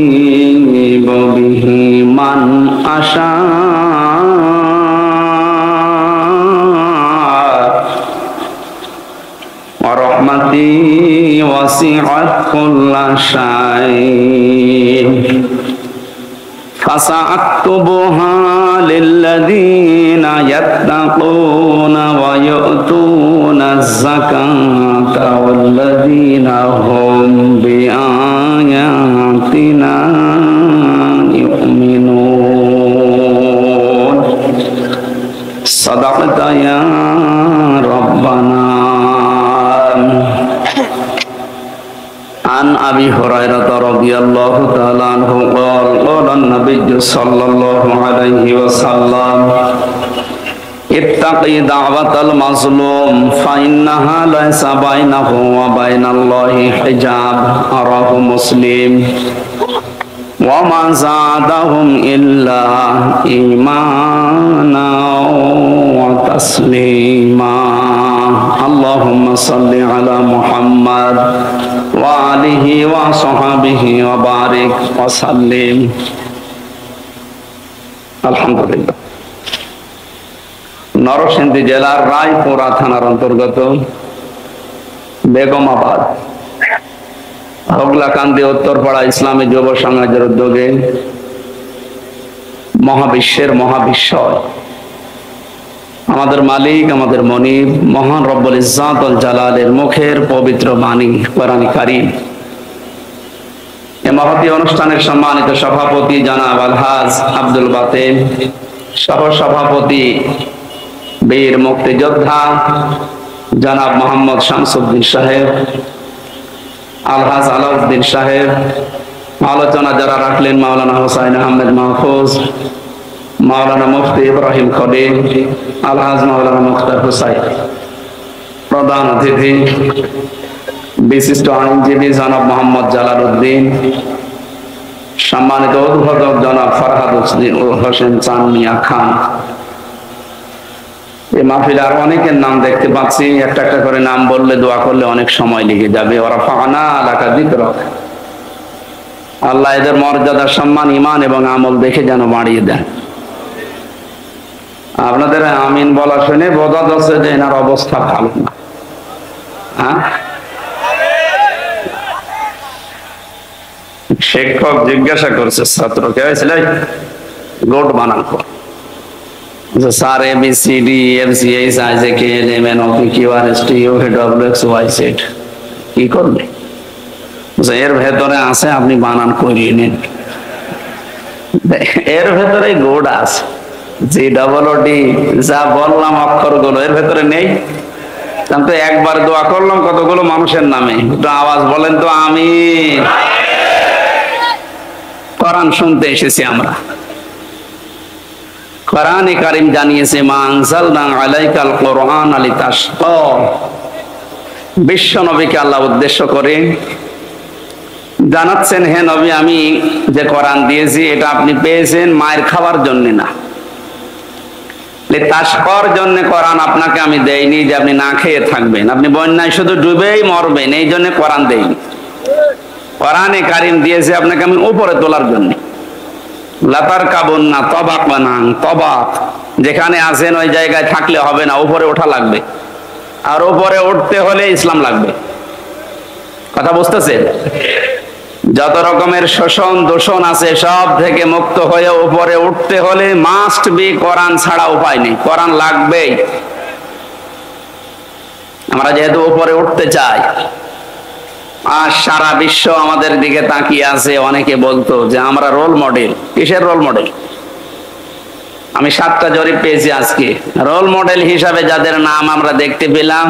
أصيب به من أشاء ورحمتي وسعت كل شيء فسأكتبها للذين يتقون ويؤتون الزكاة والذين هم بآياتنا يؤمنون صدقت يا ربنا. عن أبي هريرة رضي الله تعالى عنه قال قال النبي صلى الله عليه وسلم اتقي دعوة المظلوم فإنها ليس بينه وبين الله حجاب. رواه مسلم. وما زادهم إلا إيمانا وتسليما. اللهم صل على محمد وآله وصحبه وبارك وسلم. আলহামদুলিল্লাহ। নরসিংদী জেলার রায়পুরা থানার অন্তর্গত বেগমাবাদ হগলাকান্দি উত্তরপাড়া ইসলামী যুব সমাজের উদ্যোগে মহাবিশ্বের মহাবিশ্বয় আমাদের মালিক আমাদের মনিব মহান রব্বুল ইজ্জাত ওয়াল জালালের মুখের পবিত্র বাণী কোরআন কারীম। এই মহতী অনুষ্ঠানের সম্মানিত সভাপতি জনাব আলহাজ আব্দুল বাতেন, সহ সভাপতি বীর মুক্তিযোদ্ধা জনাব মোহাম্মদ শামসুদ্দিন সাহেব, আলহাজ আলাউদ্দিন সাহেব, আলোচনা যারা রাখলেন মাওলানা হুসাইন আহমেদ মাহফুজ, মাওলানা মুফতি ইব্রাহিম খলিল, আলহাজ মাওলানা মুখতার হুসাইন, প্রধান অতিথি বিশিষ্ট আইনজীবী জনাব মোহাম্মদ জালাল উদ্দিন, সম্মানিত উদ্বোধক জনাব ফরহাদ হোসেন চান মিয়া খান। এই মাহফিলে আর অনেকের নাম দেখতে পাচ্ছি, একটা একটা করে নাম বললে দোয়া করলে অনেক সময় লেগে যাবে। ওরা ফানা এলাকা যিকরক, আল্লাহ এদের মর্যাদা সম্মান ইমান এবং আমল দেখে যেন বাড়িয়ে দেন। আপনাদের আমিন বলা শুনে বোঝা যাচ্ছে যে এনার অবস্থা ভালো না। হ্যাঁ, শিক্ষক জিজ্ঞাসা করছে ছাত্রকে, গোট বানান কর। Sir ABCD FC IJK LMN OPQRST UVWXYZ কি করবে? এর ভেতরে আছে, আপনি বানান করিয়ে নিন। এর ভেতরে গোট আছে, GOOD যা বললাম অক্ষরগুলো এর ভেতরে নেই। কিন্তু একবার দোয়া করলাম কতগুলো মানুষের নামে, একটু আওয়াজ বলেন তো আমিন। কোরআন শুনতে এসেছি আমরা। কোরআনে কারীম জানিয়েছে মা আনজালনা আলাইকাল কোরআন লিতাশকা। বিশ্ব নবীকে আল্লাহ উদ্দেশ্য করে জানাচ্ছেন, হে নবী, আমি যে কোরআন দিয়েছি এটা আপনি পেয়েছেন মায়ের খাওয়ার জন্য না, লিতাশকার জন্য কোরআন আপনাকে আমি দেইনি যে আপনি না খেয়ে থাকবেন, আপনি বন্যায় শুধু ডুবেই মরবেন, এই জন্য কোরআন দেইনি। কোরআনে কারীম দিয়েছে আপনাকে আমি উপরে তোলার জন্য। লাতার কাবুন না তবাক বানান, তবাক যেখানে আছেন ওই জায়গায় থাকলে হবে না, উপরে ওঠা লাগবে। আর উপরে উঠতে হলে ইসলাম লাগবে। কথা বুঝতেছেন? যত রকমের শোষণ দূষণ আছে সব থেকে মুক্ত হয়ে উপরে উঠতে হলে মাস্ট বি কোরআন ছাড়া উপায় নেই, কোরআন লাগবেই। আমরা যেহেতু উপরে উঠতে চাই, আর সারা বিশ্ব আমাদের দিকে তাকিয়ে আছে। অনেকে বলতো যে আমরা রোল মডেল। কিসের রোল মডেল? আমি 7টা জরিপ পেয়েছি আজকে। রোল মডেল হিসাবে যাদের নাম আমরা দেখতে পেলাম,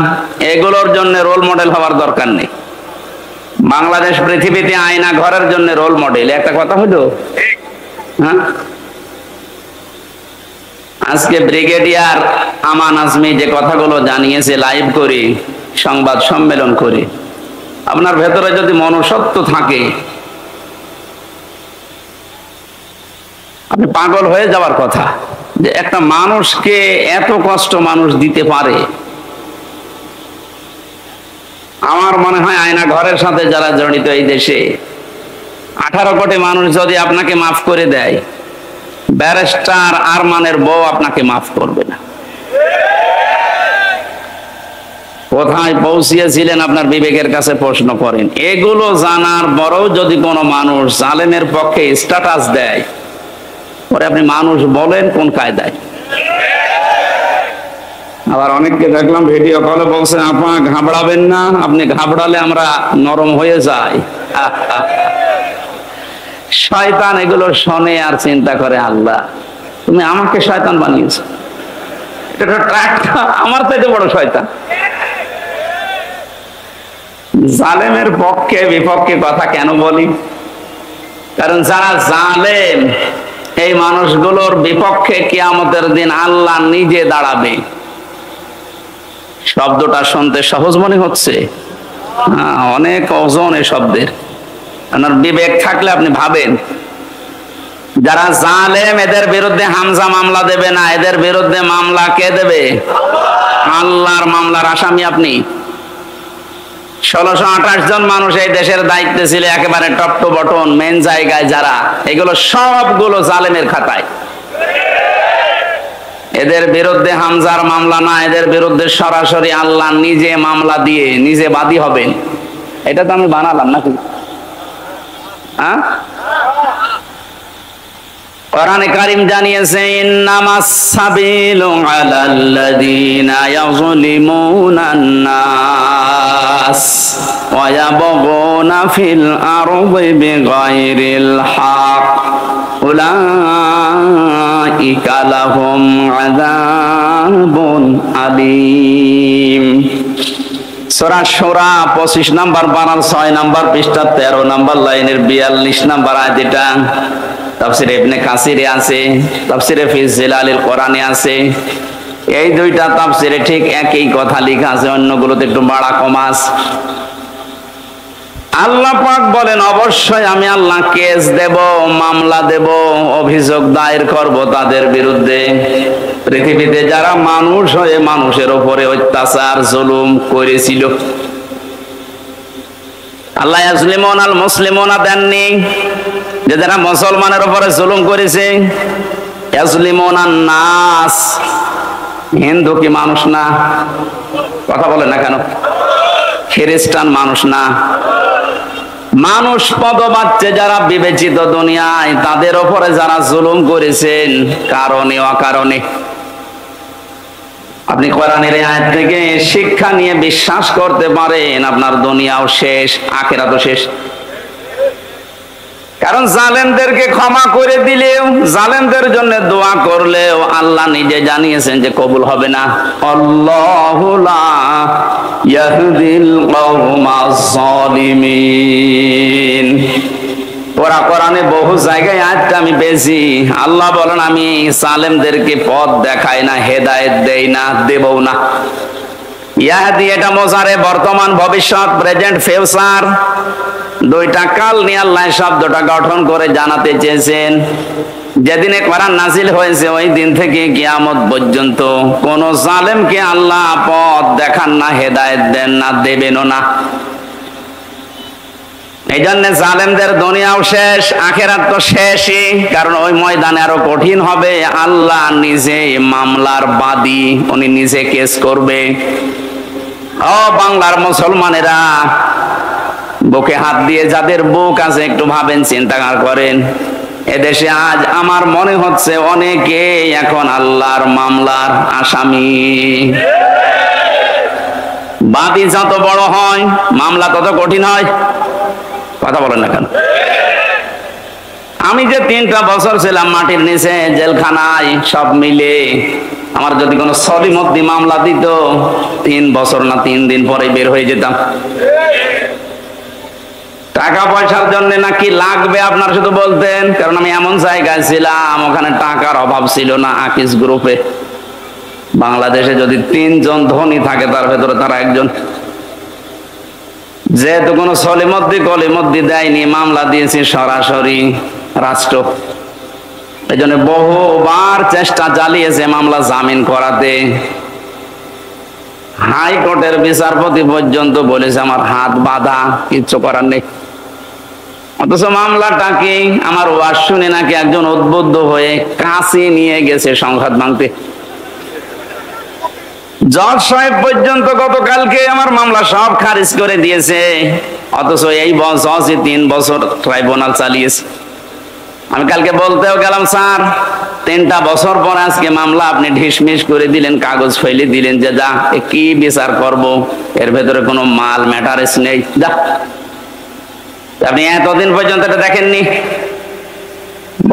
এগুলোর জন্য রোল মডেল হওয়ার দরকার নেই। বাংলাদেশ পৃথিবীতে আয়না ঘরের জন্য রোল মডেল। একটা কথা হলো, হ্যাঁ, আজকে ব্রিগেডিয়ার আমান আজমি যে কথাগুলো জানিয়েছে লাইভ করে, সংবাদ সম্মেলন করে, আপনার ভেতরে যদি মনুষ্যত্ব থাকে আপনি পাগল হয়ে যাওয়ার কথা যে একটা মানুষকে এত কষ্ট মানুষ দিতে পারে। আমার মনে হয় আয়না ঘরের সাথে যারা জড়িত এই দেশে 18 কোটি মানুষ যদি আপনাকে মাফ করে দেয়, ব্যারিস্টার আরমানের বউ আপনাকে মাফ করবে না। কোথায় পৌঁছিয়েছিলেন আপনার বিবেকের কাছে প্রশ্ন করেন। এগুলো জানার পরেও যদি কোনো মানুষ জালেমের পক্ষে স্ট্যাটাস দেয়, পরে আপনি মানুষ বলেন কোন কায়দায়? আবার অনেককে দেখলাম ভিডিও কলে বলছেন আপা ঘাবড়াবেন না, আপনি ঘাবড়ালে আমরা নরম হয়ে যাই। শয়তান এগুলো শোনে আর চিন্তা করে, আল্লাহ তুমি আমাকে শয়তান বানিয়েছো, এটা আমার চাইতে বড় শয়তান। জালেমের পক্ষে বিপক্ষে কথা কেন বলি? কারণ যারা জালেম এই মানুষগুলোর বিপক্ষে কিয়ামতের দিন আল্লাহ নিজে দাঁড়াবে। শব্দটা শুনতে সহজ মনে হচ্ছে, অনেক ওজন এই শব্দের। আপনার বিবেক থাকলে আপনি ভাবেন, যারা জালেম এদের বিরুদ্ধে হামজা মামলা দেবে না, এদের বিরুদ্ধে মামলা কে দেবে? আল্লাহর মামলার আসামি আপনি। 1628 জন মানুষ এই দেশের দায়িত্বে ছিল, একেবারে টপ টু বটন মেন জায়গায় যারা, এগুলো সবগুলো জালেমের খাতায়। এদের বিরুদ্ধে হামজার মামলা না, এদের বিরুদ্ধে সরাসরি আল্লাহ নিজে মামলা দিয়ে নিজে বাদী হবেন। এটা তো আমি বানালাম নাকি? কোরআনে কারীম জানিয়েছে, ইন্নামাস সাবিলু আলাল্লাযীনা ইয়াযলিমুনান নাস ওয়া ইয়াবগুনা ফিল আরদি বিগাইরিল হক উলাইকা লাহুম আযাবুন আলীম। সূরা শূরা 25 নম্বর পারার 6 নম্বর পৃষ্ঠা 13 নম্বর লাইনের 42 নম্বর আয়াত। এটা তাফসীরে ইবনে কাসিরে আছে, তাফসীরে ফি জিলালিল কোরআনে আছে। এই দুইটা তাফসীরে ঠিক একই কথা লেখা আছে, অন্যগুলোতে একটু বাড়া কমা আছে। আল্লাহ পাক বলেন, অবশ্যই আমি আল্লাহ কেস দেব, মামলা দেব, অভিযোগ দায়ের করব তাদের বিরুদ্ধে, পৃথিবীতে যারা মানুষ হয়ে মানুষের উপরে অত্যাচার জুলুম করেছিল। আল্লাহ ইয়াজলিমুন আল মুসলিমুনা দেননি, যে যারা মুসলমানের উপরে জুলুম করেছে। ইয়াজলিমুনান নাস, হিন্দু কি মানুষ না? কথা বলেন না কেন? খ্রিস্টান মানুষ না? মানুষ পদবাচ্চে যারা বিবেচিত দুনিয়ায়, তাদের উপরে যারা জুলুম করেছেন কারণে অকারণে। আপনি কোরআনের আয়াত থেকে শিক্ষা নিয়ে বিশ্বাস করতে পারেন, আপনার দুনিয়াও শেষ, আখিরাতও শেষ। কারণ জালেমদেরকে ক্ষমা করে দিলেও, জালেমদের জন্য দোয়া করলেও আল্লাহ নিজে জানিয়েছেন যে কবুল হবে না। আল্লাহু লা ইয়াহদিল কওমাজ জালিমিন। ওরা কোরআনে বহু জায়গায় আয়াতটা আমি পেয়েছি। আল্লাহ বলেন, আমি জালেমদেরকে পথ দেখাই না, হেদায়েত দেই না, দেবও না। ইয়াহদি এটা মোজারে, বর্তমান ভবিষ্যৎ, প্রেজেন্ট ফিউচার, দুইটা কাল নিয়ে আল্লাহ শব্দটা গঠন করে জানাতে চেয়েছেন। যেদিনে কোরআন নাজিল হয়েছে ওই দিন থেকে কিয়ামত পর্যন্ত কোন জালেমকে আল্লাহ পথ দেখান না, হেদায়েত দেন না, দেবেনও না। এই জন্য জালেমদের দুনিয়াও শেষ, আখিরাত তো শেষই। কারণ ওই ময়দানে আরো কঠিন হবে। আল্লাহ নিজে মামলার বাদী, উনি নিজে কেস করবে। ও বাংলার মুসলমানেরা, বুকে হাত দিয়ে যাদের বুক আছে একটু ভাবেন, চিন্তা করেন। এদেশে আজ আমার মনে হচ্ছে অনেকে এখন আল্লাহর মামলার আসামি। বাদী যত বড় হয় মামলা তত কঠিন হয়। কথা বলেন না কেন? আমি যে 3টা বছর ছিলাম মাটির নিচে জেলখানায়, সব মিলে আমার যদি কোনো সলিমদ্দি মামলা দিত, 3 বছর না 3 দিন পরে বের হয়ে যেতাম। টাকা পয়সার জন্য নাকি লাগবে আপনার শুধু বলতেন, কারণ আমি এমন জায়গায় ছিলাম ওখানে টাকার অভাব ছিল না। আকিস গ্রুপে বাংলাদেশে যদি 3 জন ধনী থাকে তার ভেতরে তারা একজন। যেহেতু কোনো কলিমদ্দি দেয়নি, মামলা দিয়েছি সরাসরি রাষ্ট্র। এই জন্য বহুবার চেষ্টা চালিয়েছে মামলা জামিন করাতে। হাইকোর্টের বিচারপতি পর্যন্ত বলেছে আমার হাত বাঁধা, কিচ্ছু করার নেই। অথচ মামলাটা কি, আমার ওয়াজ শুনে নাকি একজন উদ্বুদ্ধ হয়ে কাঁচি নিয়ে গেছে সংঘাত ভাঙতে। জজ সাহেব পর্যন্ত গতকালকে আমার মামলা সব খারিজ করে দিয়েছে, অথচ এই জজই 3 বছর ট্রাইব্যুনাল চালিয়েছে। আমি কালকে বলতেও গেলাম, স্যার 3টা বছর পর আজকে মামলা আপনি ঢিসমিস করে দিলেন, কাগজ ফেলে দিলেন যে যা কি বিচার করব, এর ভেতরে কোনো মাল ম্যাটারেস নেই, যা। আপনি এতদিন পর্যন্ত এটা দেখেননি।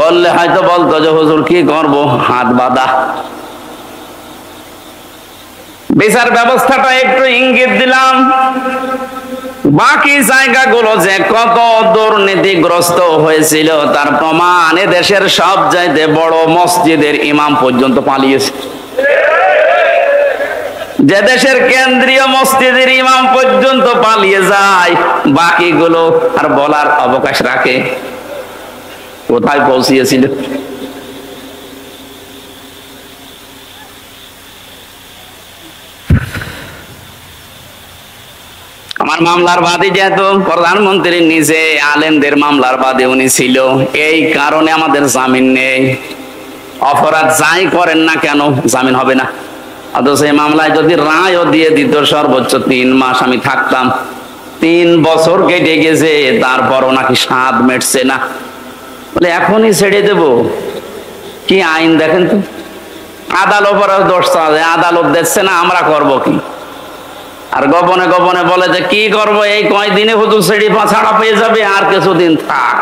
বললে হয়তো বলতো যে হুজুর কি করব, হাত বাঁধা। বিচার ব্যবস্থাটা একটু ইঙ্গিত দিলাম, বাকি জায়গাগুলো যে কত দুর্নীতিগ্রস্ত হয়েছিল তার প্রমাণ এ দেশের সব চাইতে বড় মসজিদের ইমাম পর্যন্ত পালিয়েছে। যে দেশের কেন্দ্রীয় মসজিদের ইমাম পর্যন্ত পালিয়ে যায়, বাকিগুলো আর বলার অবকাশ রাখে কোথায় পৌঁছিয়েছিল। আমার মামলার বাদী যেহেতু প্রধানমন্ত্রীর নিজে আলেমদের মামলার বাদী উনি ছিল, এই কারণে আমাদের জামিন নেই। অপরাধ যাই করেন না কেন জামিন হবে না। অথচ এই মামলায় যদি রায়ও দিয়ে দিত সর্বোচ্চ 3 মাস আমি থাকতাম। 3 বছর কেটে গেছে, তারপরও নাকি স্বাদ মেটছে না, বলে এখনই ছেড়ে দেব। কি আইন দেখেন তো, আদালত দোষ, আদালত দেখছে না, আমরা করব কি? আর গোপনে গোপনে বলে যে কি করব, এই কয়দিনে হুজুর ছেড়ে ছাড়া পেয়ে যাবে, আর কিছুদিন থাক।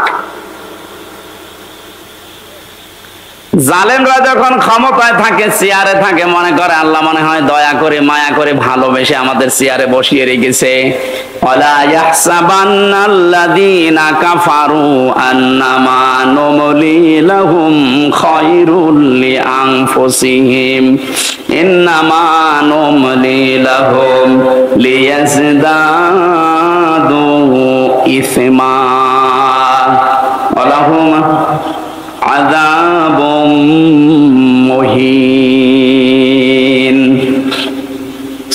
জালেমরা যখন ক্ষমতায় থাকে, চেয়ারে থাকে, মনে করে আল্লাহ মনে হয় দয়া করে মায়া করে ভালোবেসে আমাদের চেয়ারে বসিয়ে রেখেছে। ওয়ালা ইয়াহসাবান্নাল্লাযীনা কাফারু আন্নামা নুমলি লাহুম খায়রুল লিআনফুসিহিম ইন্নামা নুমলি লাহুম লিয়াজদাদু ইসমা ওয়ালাহুম আযাবুম মুহিন।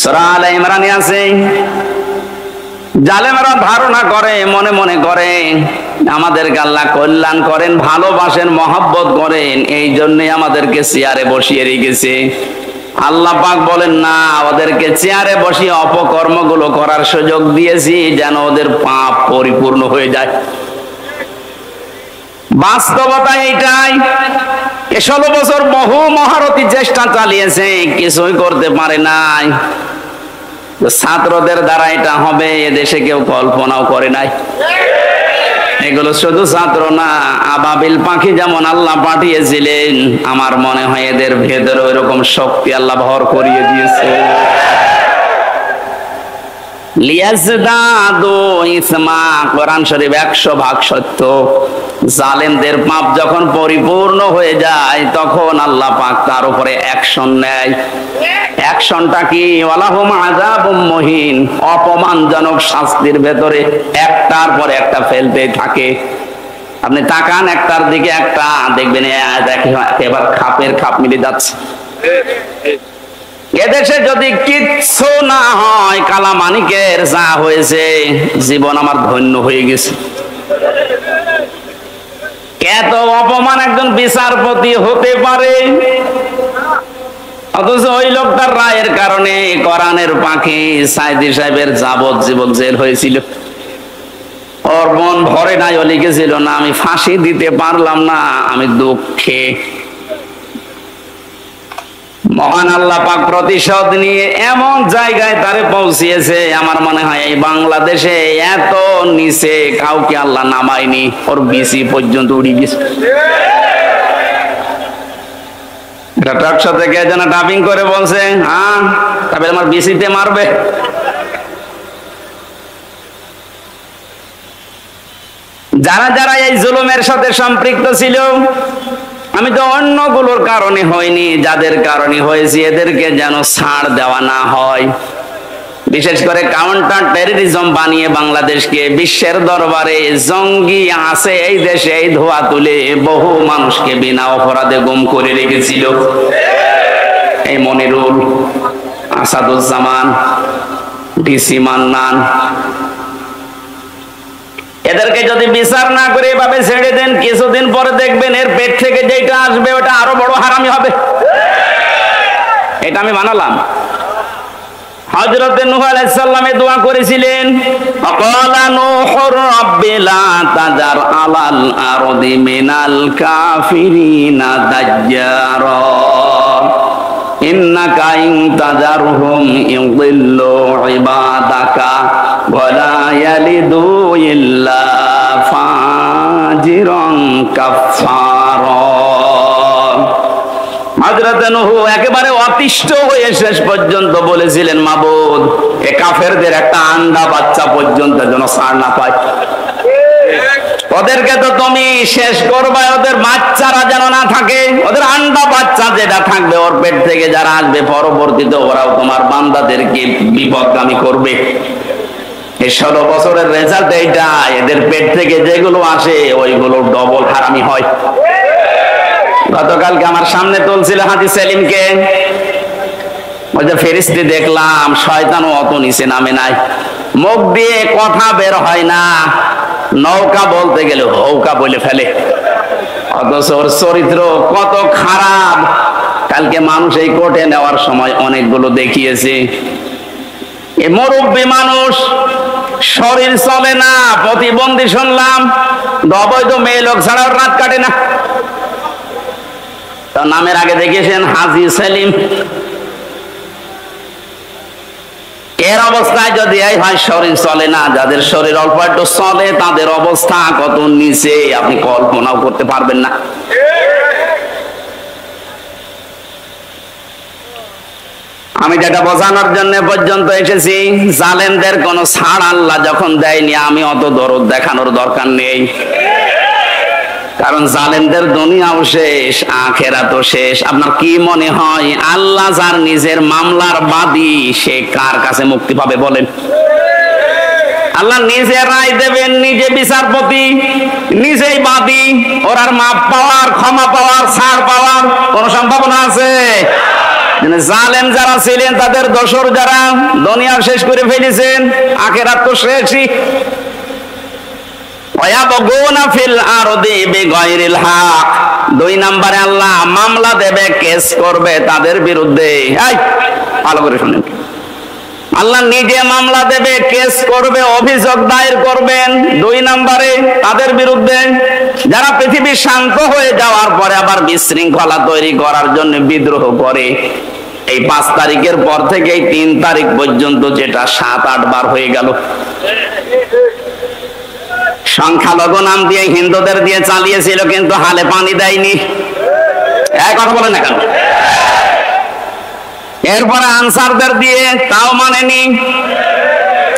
সূরা আলে ইমরানে আছে, জালেমরা ধারণা করে, মনে মনে করে আমাদেরকে আল্লাহ কল্যাণ করেন, ভালোবাসেন, মহব্বত করেন, এই জন্য আমাদেরকে চেয়ারে বসিয়ে রেখেছে। আল্লাহ পাক বলেন না, ওদেরকে চেয়ারে বসিয়ে অপকর্মগুলো করার সুযোগ দিয়েছি যেন ওদের পাপ পরিপূর্ণ হয়ে যায়। বাস্তবতা এইটাই। 16 বছর বহু মহারথী চেষ্টা চালিয়েছে, কিছুই করতে পারে নাই। ছাত্রদের দ্বারা এটা হবে এদেশে কেউ কল্পনাও করে নাই। এগুলো শুধু ছাত্র না, আবাবিল পাখি যেমন আল্লাহ পাঠিয়েছিলেন, আমার মনে হয় এদের ভেতরে ওইরকম শক্তি আল্লাহ ভর করিয়ে দিয়েছে। লিয়াজদাদু ইসমা, কোরআন শরীফ 100% সত্য। জালেমদের পাপ যখন পরিপূর্ণ হয়ে যায়, তখন আল্লাহ পাক তার উপরে অ্যাকশন নেয়। অ্যাকশনটা কি? ওয়ালাহুম আযাবুম মুহিন, অপমানজনক শাস্তির ভেতরে একটার পর একটা ফেলতেই থাকে। আপনি তাকান একটার দিকে, একটা দেখবেন এবার খাপের খাপ মিলে যাচ্ছে। এদেশে যদি কিচ্ছু না হয়, কালামানিকের যা হয়েছে, জীবন আমার ধন্য হয়ে গেছে। এত অপমান একজন বিচারপতি হতে পারে, অথচ ওই লোকটার রায়ের কারণে কোরআনের পাখি সাইদি সাহেবের যাবজ্জীবন জেল হয়েছিল। ওর মন ভরে নাই, ও লিখেছিল না আমি ফাঁসি দিতে পারলাম না, আমি দুঃখে। মহান আল্লাহ পাক প্রতিশোধ নিয়ে এমন জায়গায় তারে পৌঁছিয়েছে, আমার মনে হয় এই বাংলাদেশে এত নিচে কাউকে আল্লাহ নামায়নি। ওর বিসি পর্যন্ত উড়ে গেছে। এটা টকশো থেকে যেন ডাবিং করে বলছে, হ্যাঁ তারপরে আমার বিসিতে মারবে। যারা যারা এই জুলুমের সাথে সম্পৃক্ত ছিল, আমি তো অন্যগুলোর কারণে হয়নি, যাদের কারণে হয়েছে এদেরকে যেন ছাড় দেওয়া না হয়। বিশেষ করে কাউন্টার টেররিজম বানিয়ে বাংলাদেশকে বিশ্বের দরবারে জঙ্গি আছে এই দেশে এই ধোয়া তুলে বহু মানুষকে বিনা অপরাধে গুম করে রেখেছিল। এই মনিরুল আসাদুজ্জামান, ডিসি মান্নান, এদেরকে যদি বিচার না করে এভাবে ছেড়ে দেন, কিছুদিন পরে দেখবেন এর পেট থেকে যেটা আসবে ওটা আরো বড় হারামি হবে। এটা আমি বানালাম। হযরত নূহ আলাইহিস সালামে দোয়া করেছিলেন, ক্বালা নূহুর রাব্বি লা তাযার আলাল আরদি মিনাল কাফিরিনা দাজ্জারা ইন্নাকা ইন তাযারহুম ইউদিল্লু ইবাদাকা ওয়া লা ইয়ালিদু ইল্লা ফাজিরান কাফফারা। হযরত নূহ একেবারে অতিষ্ঠ হয়ে শেষ পর্যন্ত বলেছিলেন, মাবুদ, এ কাফেরদের একটা আন্ডা বাচ্চা পর্যন্ত যেন ছাড় না পায়। ওদেরকে তো তুমি শেষ করবে, ওদের বাচ্চারা যেন না থাকে, ওদের আন্ডা বাচ্চা যেটা থাকবে ওর পেট থেকে যারা আসবে পরবর্তীতে ওরাও তোমার বান্দাদেরকে বিপদগামী করবে। এই 16 বছরের রেজাল্ট এইটা, এদের পেট থেকে যেগুলো আসে ওইগুলো ডবল হারামি হয়। গতকালকে আমার সামনে তুলছিল হাজী সেলিমকে, ওই যে ফেরেশতা দেখলাম, শয়তানও অত নিচে নামে নাই, মুখ দিয়ে কথা বের হয় না, নৌকা বলতে গেলে হৌকা বলে ফেলে, অথচ ওর চরিত্র কত খারাপ। কালকে মানুষ এই কোর্টে নেওয়ার সময় অনেকগুলো দেখিয়েছে, এ মুরব্বী মানুষ, শরীর চলে না, প্রতিবন্ধী শুনলাম, অবৈধ মেয়ে লোক ছাড়া ওর রাত কাটে না। নামের আগে দেখেছেন হাজী সেলিম। এর অবস্থায় যদি এই হয় শরীর চলে না, যাদের শরীর অল্প একটু চলে তাদের অবস্থা কত নিচে আপনি কল্পনাও করতে পারবেন না। আমি যেটা বোঝানোর জন্য পর্যন্ত এসেছি, জালেমদের কোনো ছাড় আল্লাহ যখন দেয়নি, আমি অত দরদ দেখানোর দরকার নেই, কারণ জালেমদের দুনিয়াও শেষ, আখিরাতও শেষ। আপনার কি মনে হয় আল্লাহ যার নিজের মামলার বাদী, সে কার কাছে মুক্তি পাবে বলেন? আল্লাহ নিজে রায় দেবেন, নিজে বিচারপতি, নিজেই বাদী, ওর আর মাপ পাওয়ার, ক্ষমা পাওয়ার, ছাড় পাওয়ার কোন সম্ভাবনা আছে? জালেম যারা ছিলেন তাদের দোসর যারা দুনিয়া শেষ করে ফেলেছেন, আখিরাত তো শেষই। দুই নম্বরে আল্লাহ মামলা দেবে, কেস করবে তাদের বিরুদ্ধে। ভালো করে শুনেন, আল্লাহ নিজে মামলা দেবে, কেস করবে, অভিযোগ দায়ের করবেন। দুই নম্বরে তাদের বিরুদ্ধে যারা পৃথিবী শান্ত হয়ে যাওয়ার পরে আবার বিশৃঙ্খলা তৈরি করার জন্য বিদ্রোহ করে। এই 5 তারিখের পর থেকে এই 3 তারিখ পর্যন্ত যেটা 7-8 বার হয়ে গেল, সংখ্যালঘু নাম দিয়ে হিন্দুদের দিয়ে চালিয়েছিল, কিন্তু হালে পানি দেয়নি। এক কথা বলেন না কেন? এরপরে আনসারদের দিয়ে, তাও মানেনি।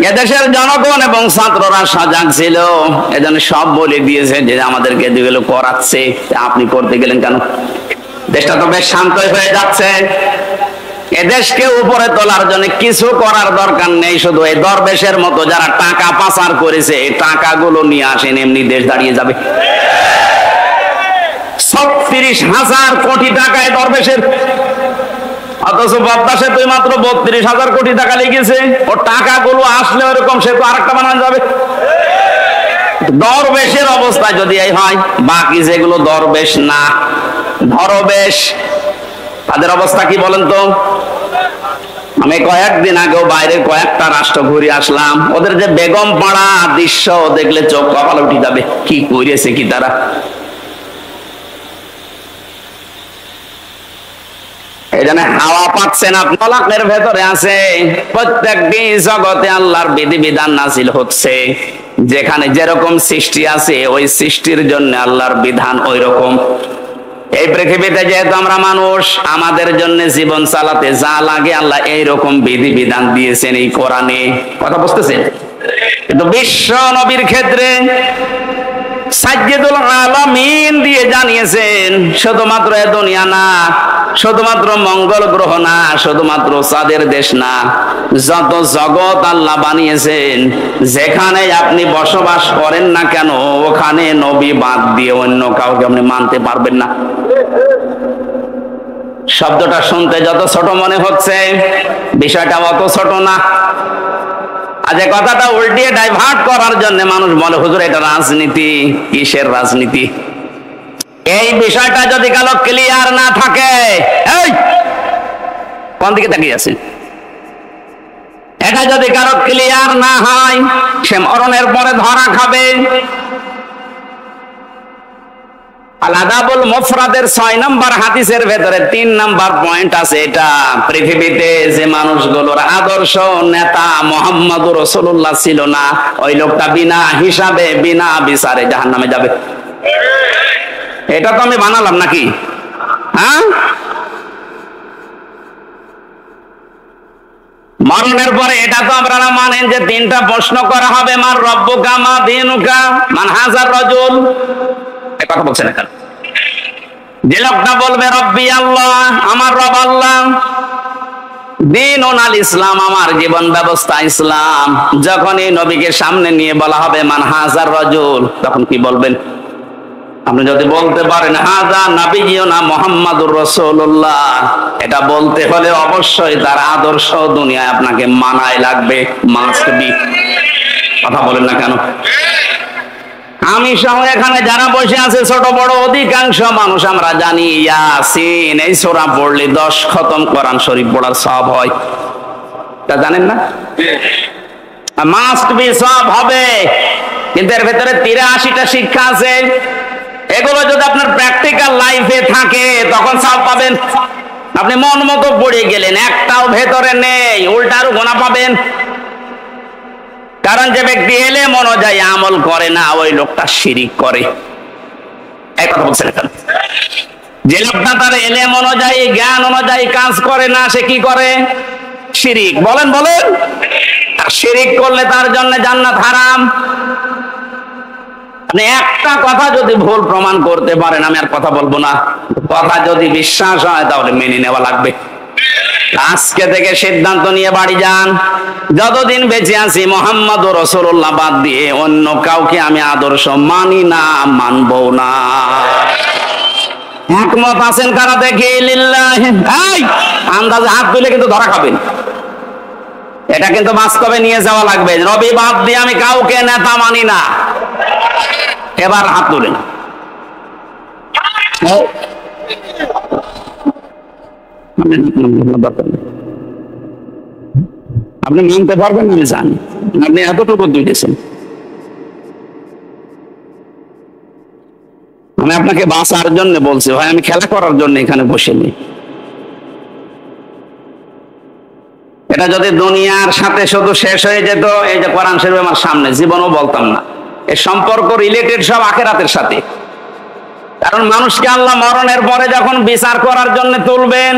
এদেশের জনগণ এবং ছাত্ররা সজাগ ছিল, এজন্য সব বলে দিয়েছে যে আমাদেরকে যেগুলো করাচ্ছে, আপনি করতে গেলেন কেন? দেশটা তো বেশ শান্তই হয়ে যাচ্ছে। এদেশকে উপরে তোলার জন্য কিছু করার দরকার নেই, শুধু এই দরবেশের মতো যারা টাকা পাচার করেছে এই টাকাগুলো নিয়ে আসেন, এমনি দেশ দাঁড়িয়ে যাবে। 36,000 কোটি টাকায় দরবেশের, অথচ পদ্মা সেতু মাত্র 32,000 কোটি টাকা লেগেছে। ও টাকাগুলো আসলে ওরকম সেতু আরেকটা বানানো যাবে। দরবেশের অবস্থা যদি এই হয়, বাকি যেগুলো দরবেশ না, ধরবেশ, তাদের অবস্থা কি বলেন তো? আমি কয়েকদিন আগেও বাইরে কয়েকটা রাষ্ট্র ঘুরে আসলাম, ওদের যে বেগম পাড়া দৃশ্য দেখলে চোখ কপালে উঠে যাবে, কি করেছে কি তারা। এই জন্য হাওয়া পাচ্ছেন আপনি, ফলাকের ভেতরে আছে। প্রত্যেকটি জগতে আল্লাহর বিধিবিধান নাযিল হচ্ছে, যেখানে যেরকম সৃষ্টি আছে ওই সৃষ্টির জন্য আল্লাহর বিধান ওই রকম। এই পৃথিবীতে যেহেতু আমরা মানুষ, আমাদের জন্য জীবন চালাতে যা লাগে আল্লাহ এইরকম বিধিবিধান দিয়েছেন এই কোরআনে। কথা বুঝতেছেন? কিন্তু বিশ্ব নবীর ক্ষেত্রে সাজ্জিদুল আলামিন দিয়ে জানিয়েছেন, শুধুমাত্র এ দুনিয়া না, শুধুমাত্র মঙ্গল গ্রহ না, শুধুমাত্র চাঁদের দেশ না, যত জগৎ আল্লাহ বানিয়েছেন, যেখানে আপনি বসবাস করেন না কেন, ওখানে নবী বাদ দিয়ে অন্য কাউকে আপনি মানতে পারবেন না। শব্দটা শুনতে যত ছোট মনে হচ্ছে, বিষয়টা অত ছোট না। আর যে কথাটা উল্টিয়ে ডাইভার্ট করার জন্য মানুষ বলে হুজুর এটা রাজনীতি। কিসের রাজনীতি? এই বিষয়টা যদি কালো ক্লিয়ার না থাকে, এই কোন দিকে তাকিয়ে আছেন? এটা যদি কারো ক্লিয়ার না হয়, সে মরণের পরে ধরা খাবে। আল আদাবুল মুফরাদের 6 নম্বর হাদিসের ভেতরে 3 নম্বর পয়েন্ট আছে। এটা পৃথিবীতে যে মানুষগুলোর আদর্শ নেতা মুহাম্মদুর রাসূলুল্লাহ ছিল না, ওই লোকটা বিনা হিসাবে বিনা বিচারে জাহান্নামে যাবে। এটা তো আমি বানালাম নাকি? হ্যাঁ, মরণের পরে এটা তো আপনারা মানেন যে 3টা প্রশ্ন করা হবে, মান রব্বুকা মা দীনুকা মান হাজার রাজুল। এই কথা বলছেন না কেন? যে লোকটা বলবে রব্বি আল্লাহ, আমার রব আল্লাহ, দীনুন আল ইসলাম, আমার জীবন ব্যবস্থা ইসলাম, যখন এই নবীকে সামনে নিয়ে বলা হবে মান হাজার রাজুল, তখন কি বলবেন? আপনি যদি বলতে পারেন হাজা নাবিয়ুনা মুহাম্মাদুর রাসূলুল্লাহ, এটা বলতে হলে অবশ্যই তার আদর্শ দুনিয়ায় আপনাকে মানায় লাগবে, মাস্ট বি। কথা বলেন না কেন? আমি সহ এখানে যারা বসে আছে ছোট বড় অধিকাংশ মানুষ আমরা জানি ইয়াসিন এই সূরা পড়লে 10 খতম কোরআন শরীফ পড়ার সওয়াব হয়। তা জানেন না? মাস্ট বি সওয়াব হবে, কিন্তু এর ভেতরে 83টা শিক্ষা আছে। এগুলো যদি আপনার প্র্যাকটিক্যাল লাইফে থাকে তখন সওয়াব পাবেন। আপনি মন মতো পড়ে গেলেন, একটাও ভেতরে নেই, উল্টারও গোনা পাবেন। কারণ যে ব্যক্তি এলেম অনুযায়ী আমল করে না, ওই লোকটা শিরিক করে। এই কথা বলছেন কেন? যে লোকটা তার এলেম অনুযায়ী জ্ঞান অনুযায়ী কাজ করে না, সে কি করে? শিরিক। বলেন বলেন। আর শিরিক করলে তার জন্য জান্নাত হারাম। আপনি একটা কথা যদি ভুল প্রমাণ করতে পারেন, আমি আর কথা বলবো না। কথা যদি বিশ্বাস হয় তাহলে মেনে নেওয়া লাগবে। আজকে থেকে সিদ্ধান্ত নিয়ে বাড়ি যান, যতদিন বেঁচে আছি মুহাম্মদুর রাসূলুল্লাহ বাদ দিয়ে অন্য কাউকে আমি আদর্শ মানি না, মানবো না। একমত আছেন কারা দেখি? লিল্লাহি। এই আন্দাজে হাত তুলে কিন্তু ধরা খাবেন। এটা কিন্তু বাস্তবে নিয়ে যাওয়া লাগবে। রবি বাদ দিয়ে আমি কাউকে নেতা মানি না। এবার হাত তুলেন। আপনি মানতে পারবেন, আমি জানি। আপনি এতটুকু দিয়েছেন, আমি আপনাকে বাঁচার জন্য বলছি ভাই, আমি খেলা করার জন্য এখানে বসিনি। এটা যদি দুনিয়ার সাথে শুধু শেষ হয়ে যেত, এই যে কোরআন শরীফ আমার সামনে, জীবনও বলতাম না। এর সম্পর্ক রিলেটেড সব আখিরাতের সাথে। কারণ মানুষকে আল্লাহ মরণের পরে যখন বিচার করার জন্য তুলবেন,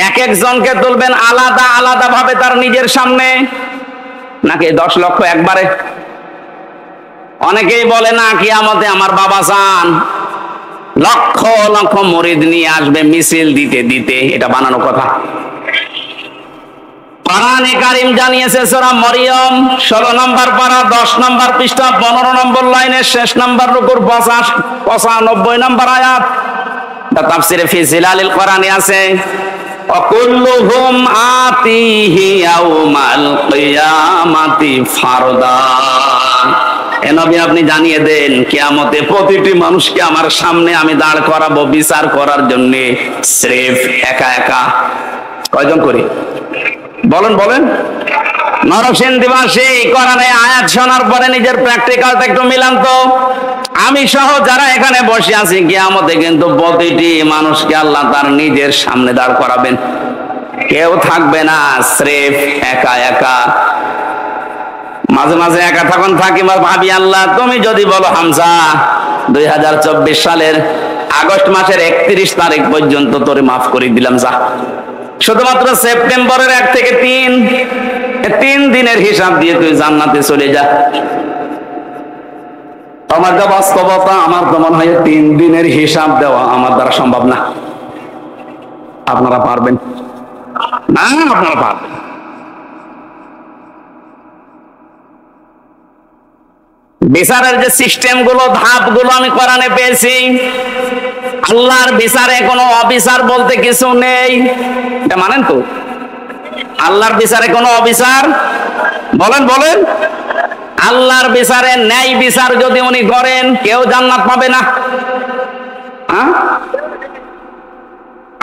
এক একজনকে তুলবেন আলাদা আলাদা ভাবে তার নিজের সামনে, নাকি 10 লক্ষ একবারে? অনেকেই বলে না কিয়ামতে আমার বাবা যান লক্ষ লক্ষ মুরিদ নিয়ে আসবে মিছিল দিতে দিতে। এটা বানানো কথা। কোরআনে কারীম জানিয়েছে সূরা মরিয়ম 16 নম্বর পারা 10 নম্বর পৃষ্ঠা 15 নম্বর লাইনের শেষ নম্বর রুকুর 95 নম্বর আয়াত। তাফসিরে ফি জিলালিল কোরআনে আছে অকুল্লুহুম আতিহি ইয়াউমাল কিয়ামাতি ফারদা। এ নবী আপনি জানিয়ে দেন কিয়ামতে প্রতিটি মানুষকে আমার সামনে আমি দাঁড় করাবো বিচার করার জন্য, স্রেফ একা একা। কয়জন করে? বলেন বলেন। নরসিংদীবাসী কোরআনে আয়াত শোনার পরে নিজের প্র্যাকটিক্যালটা একটু মিলান তো। আমি সহ যারা এখানে বসে আছি কিয়ামতে কিন্তু প্রতিটি মানুষকে আল্লাহ তার নিজের সামনে দাঁড় করাবেন, কেউ থাকবে না, স্রেফ একা একা। মাঝে মাঝে একা থাকুন থাকি ভাবি আল্লাহ তুমি যদি বলো হামজা 2024 সালের আগস্ট মাসের 31 তারিখ পর্যন্ত তোরে মাফ করে দিলাম, যা শুধুমাত্র সেপ্টেম্বরের 1 থেকে 3 দিনের হিসাব দিয়ে তুই জান্নাতে চলে যা। আমার যা বাস্তবতা, আমার তো মনে হয় 3 দিনের হিসাব দেওয়া আমার দ্বারা সম্ভব না। আপনারা পারবেন না? আপনারা পারবেন। বিচারের যে সিস্টেম গুলো, ধাপ গুলো আমি কোরআনে পেয়েছি, আল্লাহর বিচারে কোনো অবিচার বলতে কিছু নেই, এটা মানেন তো? আল্লাহর বিচারে কোনো অবিচার বলেন বলেন আল্লাহর বিচারে ন্যায় বিচার যদি উনি করেন কেউ জান্নাত পাবে না।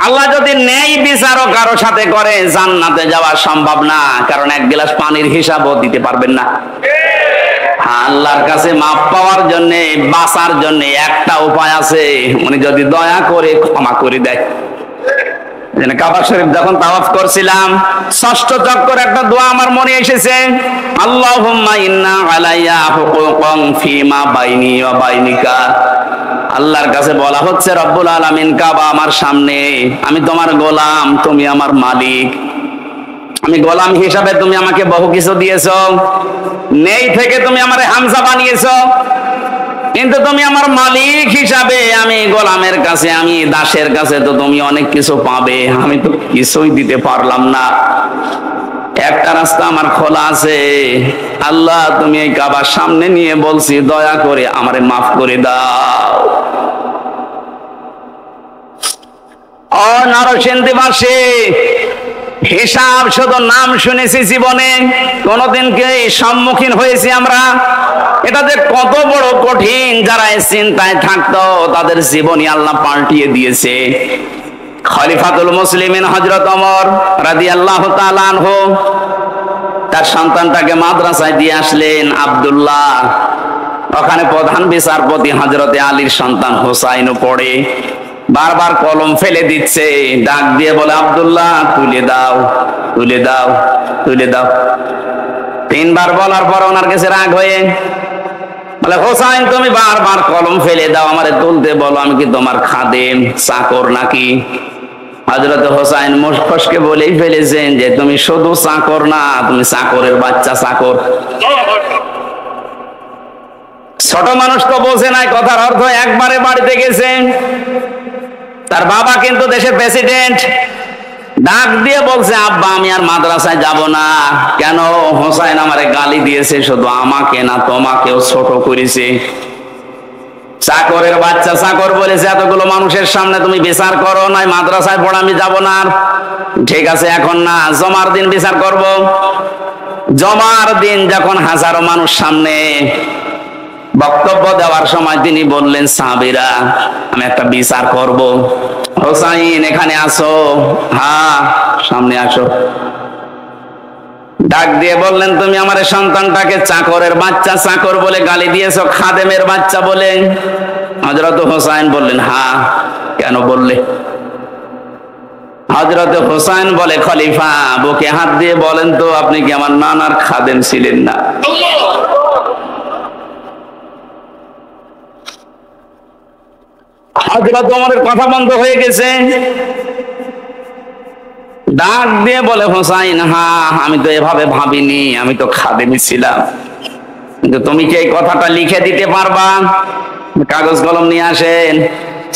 আল্লাহ যদি ন্যায় বিচারও কারো সাথে করে জান্নাতে যাওয়া সম্ভব না, কারণ এক গ্লাস পানির হিসাবও দিতে পারবেন না। আল্লাহর কাছে মাপ পাওয়ার জন্য, বাঁচার জন্য একটা উপায় আছে, উনি যদি দয়া করে ক্ষমা করে দেয়। কাবা শরীফ যখন তাওয়াফ করছিলাম, ষষ্ঠ চক্কর একটা দোয়া আমার মনে এসেছে, আল্লাহুম্মা ইন্না আলাইয়া হুকুকান ফিমা বাইনি ওয়া বাইনিকা। আল্লাহর কাছে বলা হচ্ছে, রব্বুল আলামিন, কাবা আমার সামনে, আমি তোমার গোলাম, তুমি আমার মালিক, আমি গোলাম হিসাবে তুমি আমাকে বহু কিছু দিয়েছো, নেই থেকে তুমি আমারে হামজা বানিয়েছো, কিন্তু তুমি আমার মালিক হিসাবে আমি গোলামের কাছে, আমি দাসের কাছে তো তুমি অনেক কিছু পাবে, আমি তো কিছুই দিতে পারলাম না। একটা রাস্তা আমার খোলা আছে, আল্লাহ তুমি এই কাবার সামনে নিয়ে বলছি, দয়া করে আমারে মাফ করে দাও। ও নরসিংদীবাসী, হিসাব শুধু নাম শুনেছি, জীবনে কোনদিন কি সম্মুখীন হয়েছি আমরা? এটা যে কত বড় কঠিন, যারা এই চিন্তায় থাকতো তাদের জীবনই আল্লাহ পাল্টিয়ে দিয়েছে। খলিফাতুল মুসলিমিন হযরত ওমর রাদিয়াল্লাহু তাআলা আনহু তার সন্তানটাকে মাদ্রাসায় দিয়ে আসলেন, আব্দুল্লাহ। ওখানে প্রধান বিচারপতি হযরতে আলীর সন্তান হোসাইনও পড়ে, বারবার কলম ফেলে দিচ্ছে, ডাক দিয়ে বলে, আব্দুল্লাহ তুলে দাও, তুলে দাও, তুলে দাও। তিনবার বলার পর ওনার কাছে রাগ হয়ে বলে, হোসাইন তুমি বারবার কলম ফেলে দাও, আমারে তুলতে বলো, আমি কি তোমার খাদেম, চাকর নাকি? হযরত হোসাইন মুশফসকে বলেই ফেলেছেন যে তুমি শুধু চাকর না, তুমি চাকরের বাচ্চা চাকর। ছোট মানুষ তো বোঝে নাই কথার অর্থ। একবারে বাড়িতে গেছে, তার বাবা কিন্তু দেশের প্রেসিডেন্ট, ডাক দিয়ে বলছে, আব্বা আমি আর মাদ্রাসায় যাব না। কেন? হোসাইন আমারে গালি দিয়েছে, শুধু আমাকে না তোমাকেও ছোট করেছে। চাকরের বাচ্চা চাকর বলেছে, এতগুলো মানুষের সামনে তুমি বিচার করো, নয় মাদ্রাসায় পড়া, আমি যাব না। ঠিক আছে, এখন না, জমার দিন বিচার করব। জমার দিন যখন হাজারো মানুষ সামনে বক্তব্য দেওয়ার সময় তিনি বললেন, সাহাবীরা আমি একটা বিচার করব। হোসাইন এখানে আসো, হ্যাঁ সামনে আসো। ডাক দিয়ে বললেন, তুমি আমার সন্তানটাকে চাকরের বাচ্চা চাকর বলে গালি দিয়েছো, খাদেমের বাচ্চা বলে। হযরত হোসাইন বললেন, হ্যাঁ। কেন বললে? হযরত হোসাইন বলে, খলিফা বুকে হাত দিয়ে বলেন তো, আপনি কি আমার নানার খাদেম ছিলেন না? হযরত ওমরের কথা বন্ধ হয়ে গেছে। ডাক দিয়ে বলে, হোসাইন হ্যাঁ আমি তো এভাবে ভাবিনি, আমি তো খাদেমই ছিলাম। কিন্তু তুমি কি এই কথাটা লিখে দিতে পারবা? কাগজ কলম নিয়ে আসেন।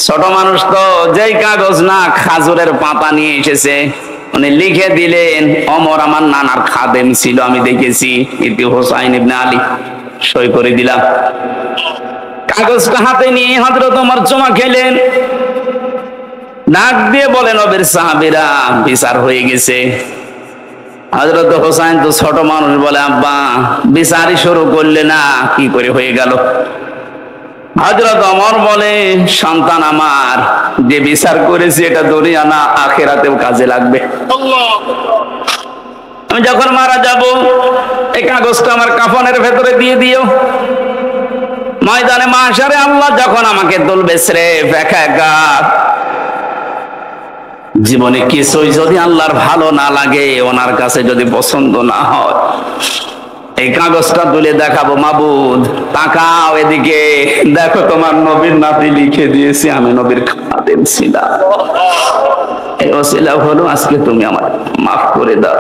ছোট মানুষ তো, যেই কাগজ না খাজুরের পাতা নিয়ে এসেছে, উনি লিখে দিলেন, ওমর আমার নানার খাদেম ছিল, আমি দেখেছি, ইতি হোসাইন ইবনে আলী। সই করে দিলাম। কাগজটা হাতে নিয়ে হযরত ওমর চুমা খেলেন। ডাক দিয়ে বলেন, নবীর সাহাবীরা বিচার হয়ে গেছে। হযরত হোসাইন তো ছোট মানুষ, বলে, আব্বা বিচারই শুরু করলে না, কি করে হয়ে গেল? হযরত ওমর বলে, সন্তান আমার, যে বিচার করেছি এটা দুনিয়া না আখিরাতেও কাজে লাগবে। আমি যখন মারা যাব এই কাগজটা আমার কাফনের ভেতরে দিয়ে দিও। ময়দানে মাশারে আল্লাহ যখন আমাকে তুলবে স্রেফ একা একা, জীবনে কিছুই যদি আল্লাহর ভালো না লাগে, ওনার কাছে যদি পছন্দ না হয়, এই কাগজটা তুলে দেখাবো, মাবুদ তাকাও এদিকে, দেখো তোমার নবীর নাতি লিখে দিয়েছি আমি নবীর খাদেম ছিলাম। এই ওসিলা হলো আজকে তুমি আমার মাফ করে দাও।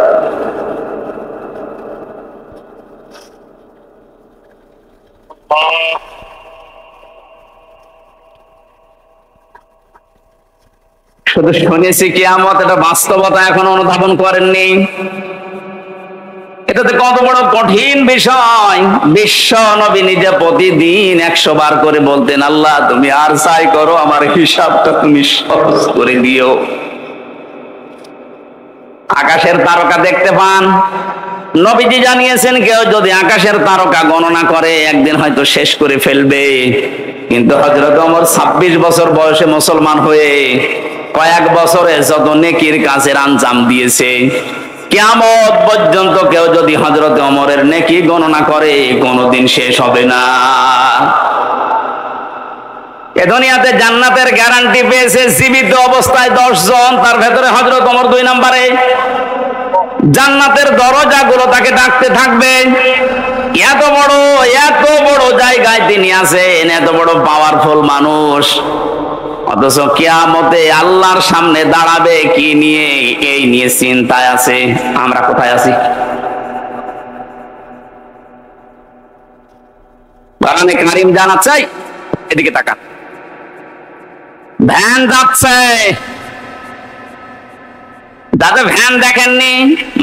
শুধু শুনেছি কিয়ামত, এটা বাস্তবতা এখন অনুধাবন করেননি। এটাতে কত বড় কঠিন বিষয়। বিশ্ব নবী নিজে প্রতিদিন 100 বার করে বলতেন, আল্লাহ তুমি আর চাই করো, আমার হিসাবটা তুমি সহজ করে দিও। আকাশের তারকা দেখতে পান, নবীজি জানিয়েছেন কেউ যদি আকাশের তারকা গণনা করে একদিন হয়তো শেষ করে ফেলবে। কিন্তু হযরত ওমর 26 বছর বয়সে মুসলমান হয়ে কয়েক বছরে যত নেকির কাজের আঞ্জাম দিয়েছে, কিয়ামত পর্যন্ত কেউ যদি হযরত ওমরের নেকি গণনা করে কোনোদিন শেষ হবে না। এ দুনিয়াতে জান্নাতের গ্যারান্টি পেয়েছে জীবিত অবস্থায় 10 জন, তার ভেতরে হযরত ওমর 2 নম্বরে। জান্নাতের দরজাগুলো তাকে ডাকতে থাকবে। এত বড় জায়গায় তিনি আছেন, এত বড় পাওয়ারফুল মানুষ, অথচ কিয়ামতে আল্লাহর সামনে দাঁড়াবে কি নিয়ে, এই নিয়ে চিন্তায় আছে। আমরা কোথায় আছি? কোরআনে কারীম জানাচ্ছে, এদিকে তাকান, ভ্যান যাচ্ছে। দাদা ভ্যান দেখেননি?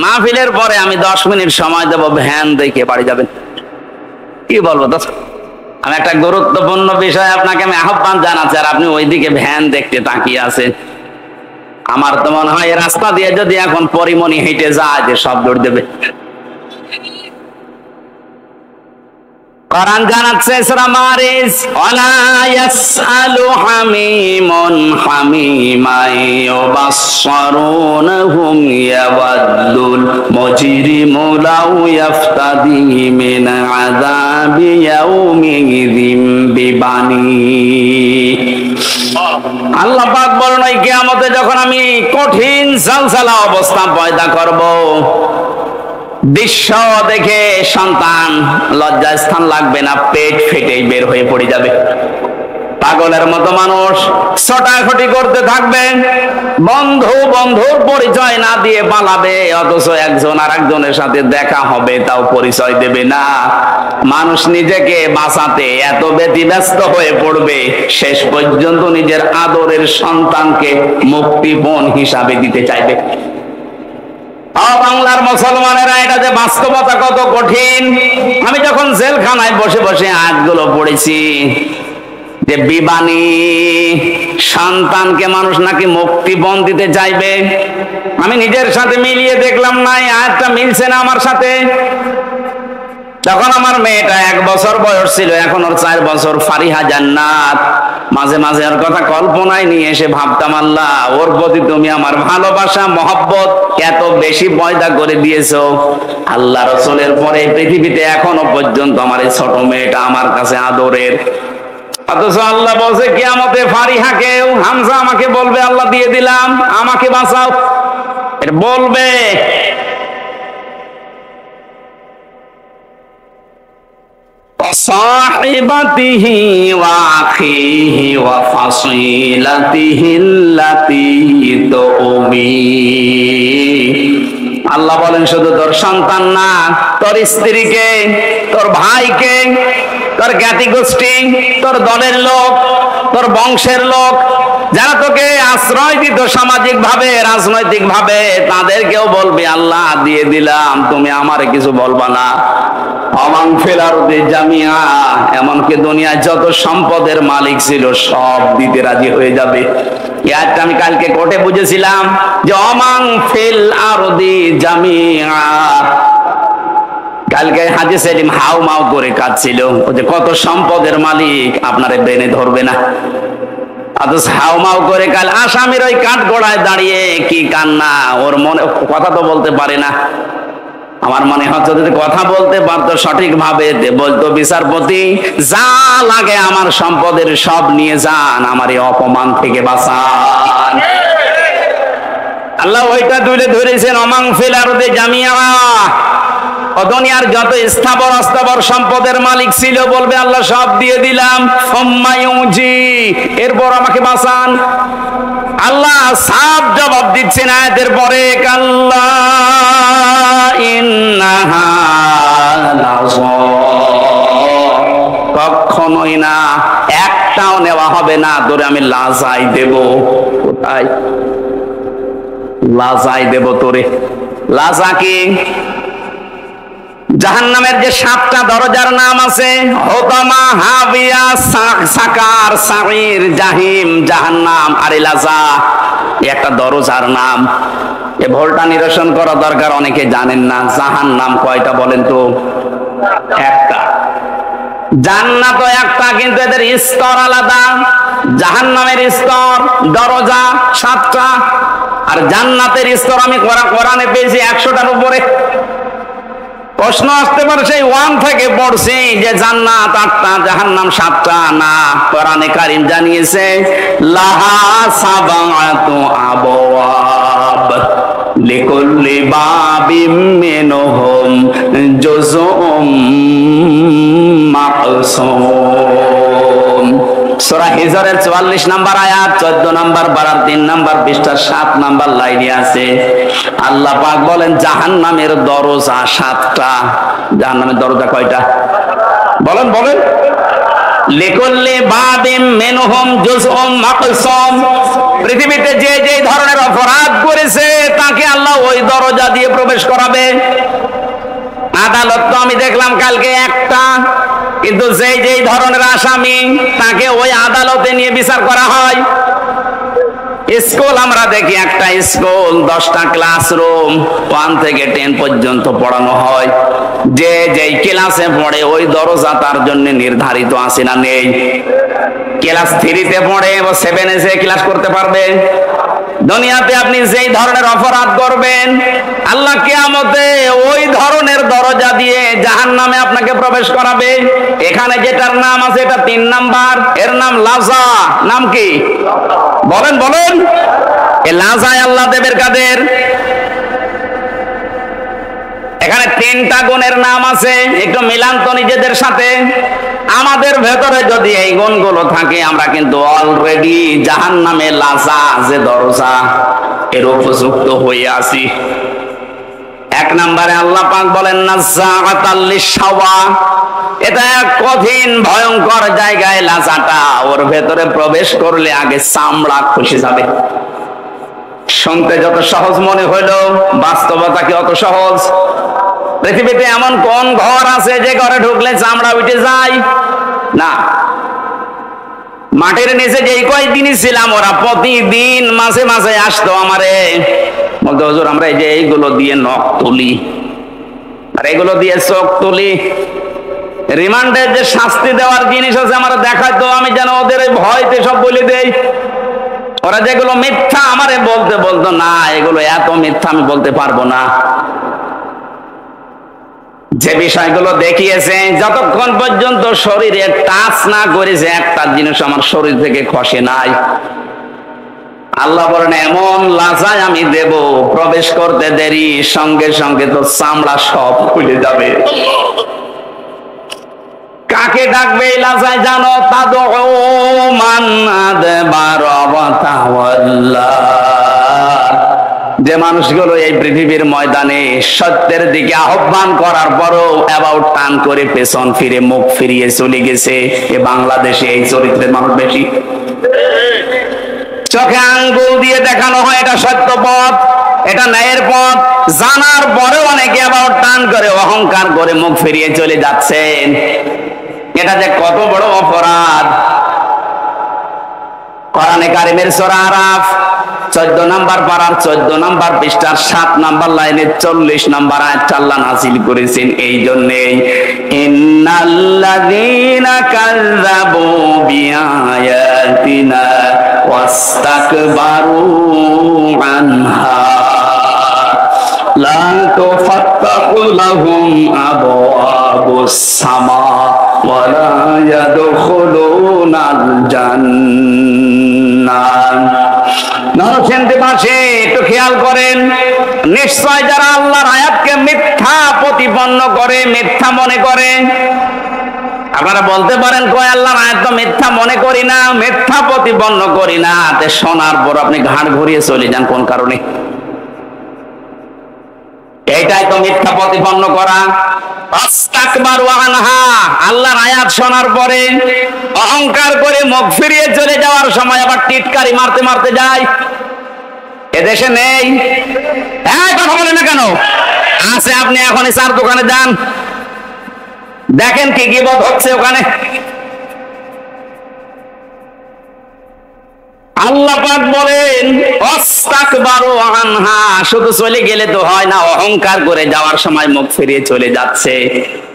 মাহফিলের পরে আমি 10 মিনিট সময় দেব, ভ্যান দেখে বাড়ি যাবেন। কি বলবো তো, আমি একটা গুরুত্বপূর্ণ বিষয় আপনাকে আমি আহ্বান জানাচ্ছি, আর আপনি ওইদিকে ভ্যান দেখতে তাকিয়ে আছেন। আমার তো মনে হয় রাস্তা দিয়ে যদি এখন পরিমণি হেঁটে যায় যে সব দৌড় দেবে। কোরআন জানাচ্ছে সূরা মারিজ, ওয়ালা ইয়াসআলু হামিমুন হামিমা ইউবাসসিরুনহুম ইয়াওয়াদ্দুল মুজরিমু লাউ ইয়াফতাদি মিন আযাবি ইয়াউমিযিম বিবানি। আল্লাহ পাক বলেন, ওই কিয়ামতে যখন আমি কঠিন জালজালা অবস্থা পয়দা করব, দৃশ্য দেখে সন্তান লজ্জায় স্থান লাগবে না, পেট ফেটেই বের হয়ে পড়ে যাবে। পাগলের মতো মানুষ ছটাছটি করতে থাকবে, বন্ধুর পরিচয় না দিয়ে পালাবে, অথচ একজন আর একজনের সাথে দেখা হবে তাও পরিচয় দেবে না। মানুষ নিজেকে বাঁচাতে এত ব্যতিব্যস্ত হয়ে পড়বে, শেষ পর্যন্ত নিজের আদরের সন্তানকে মুক্তিপণ হিসাবে দিতে চাইবে। বাংলার মুসলমানেরা, এটা যে বাস্তবতা কত কঠিন। আমি যখন জেলখানায় বসে বসে আয়াতগুলো পড়েছি যে বিবানী, সন্তানকে মানুষ নাকি মুক্তিপণ দিতে চাইবে, আমি নিজের সাথে মিলিয়ে দেখলাম না, এই আয়াতটা মিলছে না আমার সাথে। তখন আমার মেয়েটা 1 বছর বয়স ছিল, এখন ওর 4 বছর, ফারিহা জান্নাত। মাঝে মাঝে ওর কথা কল্পনায় নিয়ে এসে ভাবতাম, আল্লাহ ওর প্রতি তুমি আমার ভালোবাসা মহব্বত এত বেশি পয়দা করে দিয়েছো। আল্লাহ রাসূলের পরে পৃথিবীতে এখনো পর্যন্ত আমার এই ছোট মেয়েটা আমার কাছে আদরের। অথচ আল্লাহ বলছে কিয়ামতে ফারিহাকেও, হামজা আমাকে বলবে আল্লাহ দিয়ে দিলাম, আমাকে বাঁচাও, এটা বলবে। সাহিবাতিহি ওয়া আখিহি ওয়া ফাসিলাতিহি আল্লাতী তুমি। আল্লাহ বলেন শুধু তোর সন্তান না, তোর স্ত্রীকে, তোর ভাইকে, তোর জ্ঞাতি গোষ্ঠী, তোর দলের লোক, তোর বংশের লোক, যারা তোকে আশ্রয় দিত সামাজিক ভাবে, রাজনৈতিক ভাবে, তাদেরকেও বলবি আল্লাহ দিয়ে দিলাম, তুমি আমারে কিছু বলবা না। অমান ফিল আরদি জামিআ, এমনকি দুনিয়ায় যত সম্পদের মালিক ছিল সব দিতে রাজি হয়ে যাবে। এটা আমি কালকে কোর্টে বুঝেছিলাম যে অমান ফিল আরদি জামিআ। কালকে হাজী সেলিম হাউ মাউ করে কাঁদছিল, ও যে কত সম্পদের মালিক আপনারে ব্রেনে ধরবে না। অথচ হাউ মাউ করে কাল আসামির ওই কাঠ গোড়ায় দাঁড়িয়ে কি কান্না, ওর মনে কথা তো বলতে পারে না। আমার মনে হচ্ছে যদি কথা বলতে পারতো সঠিক ভাবে, বলতো বিচারপতি যা লাগে আমার সম্পদের সব নিয়ে যান, আমার এই অপমান থেকে বাঁচান। আল্লাহ ওইটা তুলে ধরেছেন, অমাং ফিল আরদি জামিআ। ও দুনিয়ার যত স্থাবর অস্থাবর সম্পদের মালিক ছিল বলবে আল্লাহ সব দিয়ে দিলাম, সুম্মা ইউজি, এরপর আমাকে বাঁচান। আল্লাহ সাফ জবাব দিচ্ছেন আয়াতের পরে, কাল্লা ইন্নাহা লাযা, কখনোই না, একটাও নেওয়া হবে না, তোরে আমি লাজাই দেব। কোথায় লাজাই দেব তোরে? লাজা কি? জাহান্নামের যে 7টা দরজার নাম আছে, হোতামা, হাবিয়া, সাকার, সাঈর, জাহিম, জাহান্নাম আর লাযা, একটা দরজার নাম। এ ভুলটা নিরসন করা দরকার, অনেকে জানেন না। জাহান্নাম কয়টা বলেন তো? একটা। জান্নাত একটা, কিন্তু এদের স্তর আলাদা। জাহান্নামের স্তর, দরজা 7টা, আর জান্নাতের স্তর আমি কোরআনে পেয়েছি 100টার উপরে। প্রশ্ন আসতে পারে সেই 1 থেকে পড়ছি যে জান্নাত 8টা, জাহান্নাম 7টা। না, কোরআনে কারীম জানিয়েছে লাহা সাবাতু আবওয়াব লিকুল্লি বাবিম মিনহুম জুজউম মাকসুম। সূরা হিজরের 44 নম্বর আয়াত, 14 নম্বর পারার 3 নম্বর পৃষ্ঠার 7 নম্বর লাইনে আছে। আল্লাহ পাক বলেন জাহান্নামের দরজা 7টা। জাহান্নামের দরজা কয়টা বলেন? বলেন। লিকুল্লি বাবিম মিনহুম জুজউম মাকসুম। পৃথিবীতে যে যে ধরনের অপরাধ করেছে তাকে আল্লাহ ওই দরজা দিয়ে প্রবেশ করাবে। আদালত তো আমি দেখলাম কালকে একটা, কিন্তু যেই যেই ধরনের আসামি তাকে ওই আদালতে নিয়ে বিচার করা হয়। স্কুল আমরা দেখি, একটা স্কুল 10টা ক্লাসরুম, 1 থেকে 10 পর্যন্ত পড়ানো হয়। যে যেই ক্লাসে পড়ে ওই দরজা তার জন্য নির্ধারিত আছে না নেই? ক্লাস 3-তে পড়ে বা 7 এসে ক্লাস করতে পারবে? দুনিয়াতে আপনি যেই ধরনের অপরাধ করবেন আল্লাহ কিয়ামতে ওই ধরনের দরজা দিয়ে জাহান্নামে আপনাকে প্রবেশ করাবে। এখানে যেটার নাম আছে এটা 3 নাম্বার, এর নাম লাযা। নাম কি বলেন? বলেন। এই লাযায় আল্লাহ দেবের কাদের? এখানে 3টা গুণের নাম আছে, একটু মিলান তো নিজেদের সাথে। আমাদের ভেতরে যদি এই গুণগুলো থাকে আমরা কিন্তু অলরেডি জাহান্নামে লাযা যে দরজা এর উপযুক্ত হয়ে আছি। 1 নম্বরে আল্লাহ পাক বলেন নাযাআতাল লিশাওয়া। এটা এক কঠিন ভয়ঙ্কর জায়গায় লাযাটা, ওর ভেতরে প্রবেশ করলে আগে চামড়া খসে যাবে। শুনতে যত সহজ মনে হইলো বাস্তবতা কি অত সহজ? পৃথিবীতে এমন কোন ঘর আছে যে ঘরে ঢুকলে চামড়া উঠে যায়? না। মাটির নিচে যেই কয়েকদিনই ছিলাম ওরা প্রতিদিন মাঝে মাঝে আসতো আমারে, বলতো হুজুর আমরা এই যে এইগুলো দিয়ে নখ তুলি আর এগুলো দিয়ে চোখ তুলি। রিমান্ডের যে শাস্তি দেওয়ার জিনিস আছে আমার দেখাতো, আমি যেন ওদের ওই ভয়তে সব বলে দেই। ওরা যেগুলো মিথ্যা আমারে বলতে বলতো না এগুলো এত মিথ্যা আমি বলতে পারবো না। যে বিষয়গুলো দেখিয়েছে যতক্ষণ পর্যন্ত শরীরে টাচ না করেছে একটা জিনিস আমার শরীর থেকে খসে নাই। আল্লাহ বলেন এমন লাযায় আমি দেব, প্রবেশ করতে দেরি সঙ্গে সঙ্গে তো চামড়া সব খুলে যাবে। কাকে ডাকবে এই লাযায় জানো? তাদউ মান আদবারা ওয়া তাওয়াল্লা। যে মানুষগুলো এই পৃথিবীর ময়দানে সত্যের দিকে আহ্বান করার পরও অ্যাবাউট টার্ন করে পেছন ফিরে মুখ ফিরিয়ে চলে গেছে, এ বাংলাদেশে এই চরিত্রের মানুষ বেশি। চোখে আঙ্গুল দিয়ে দেখানো হয় এটা সত্য পথ, এটা ন্যায়ের পথ, জানার পরেও অনেকে অ্যাবাউট টার্ন করে অহংকার করে মুখ ফিরিয়ে চলে যাচ্ছেন। এটা যে কত বড় অপরাধ। কোরআনে কারিমের সূরা আরাফ 14 নম্বর পারার 14 নম্বর পৃষ্ঠার 7 নম্বর লাইনে 40 নম্বর আয়াত আল্লাহ নাযিল করেছেন এই জন্যই, ইন্নাল্লাযীনা কাযযাবু বিআয়াতিনা ওয়াস্তাকবারু আনহা লা তুফাত্তাহু লাহুম আবওয়াবুস সামা ওয়া লা ইয়াদখুলুনাল জান্নাহ। নরসিংদীবাসী একটু খেয়াল করেন, নিশ্চয় যারা আল্লাহর আয়াতকে মিথ্যা প্রতিপন্ন করে, মিথ্যা মনে করে। আপনারা বলতে পারেন কয় আল্লাহর আয়াত তো মিথ্যা মনে করি না, মিথ্যা প্রতিপন্ন করি না। তে শোনার পর আপনি ঘাড় ঘুরিয়ে চলে যান কোন কারণে? এইটাই তো মিথ্যা প্রতিপন্ন করা। আস্তাকবারু আনহা, আল্লাহর আয়াত শোনার পরে অহংকার করে মুখ ফিরিয়ে চলে যাওয়ার সময় আবার টিটকারি মারতে মারতে যায়। এদেশে নেই? কথা বলেন না কেন? আছে। আপনি এখনই চার দোকানে যান, দেখেন কি গীবত হচ্ছে ওখানে। আল্লাহ পাক বলেন অস্তাকবারু আনহা, শুধু চলে গেলে তো হয় না, অহংকার করে যাওয়ার সময় মুখ ফিরিয়ে চলে যাচ্ছে।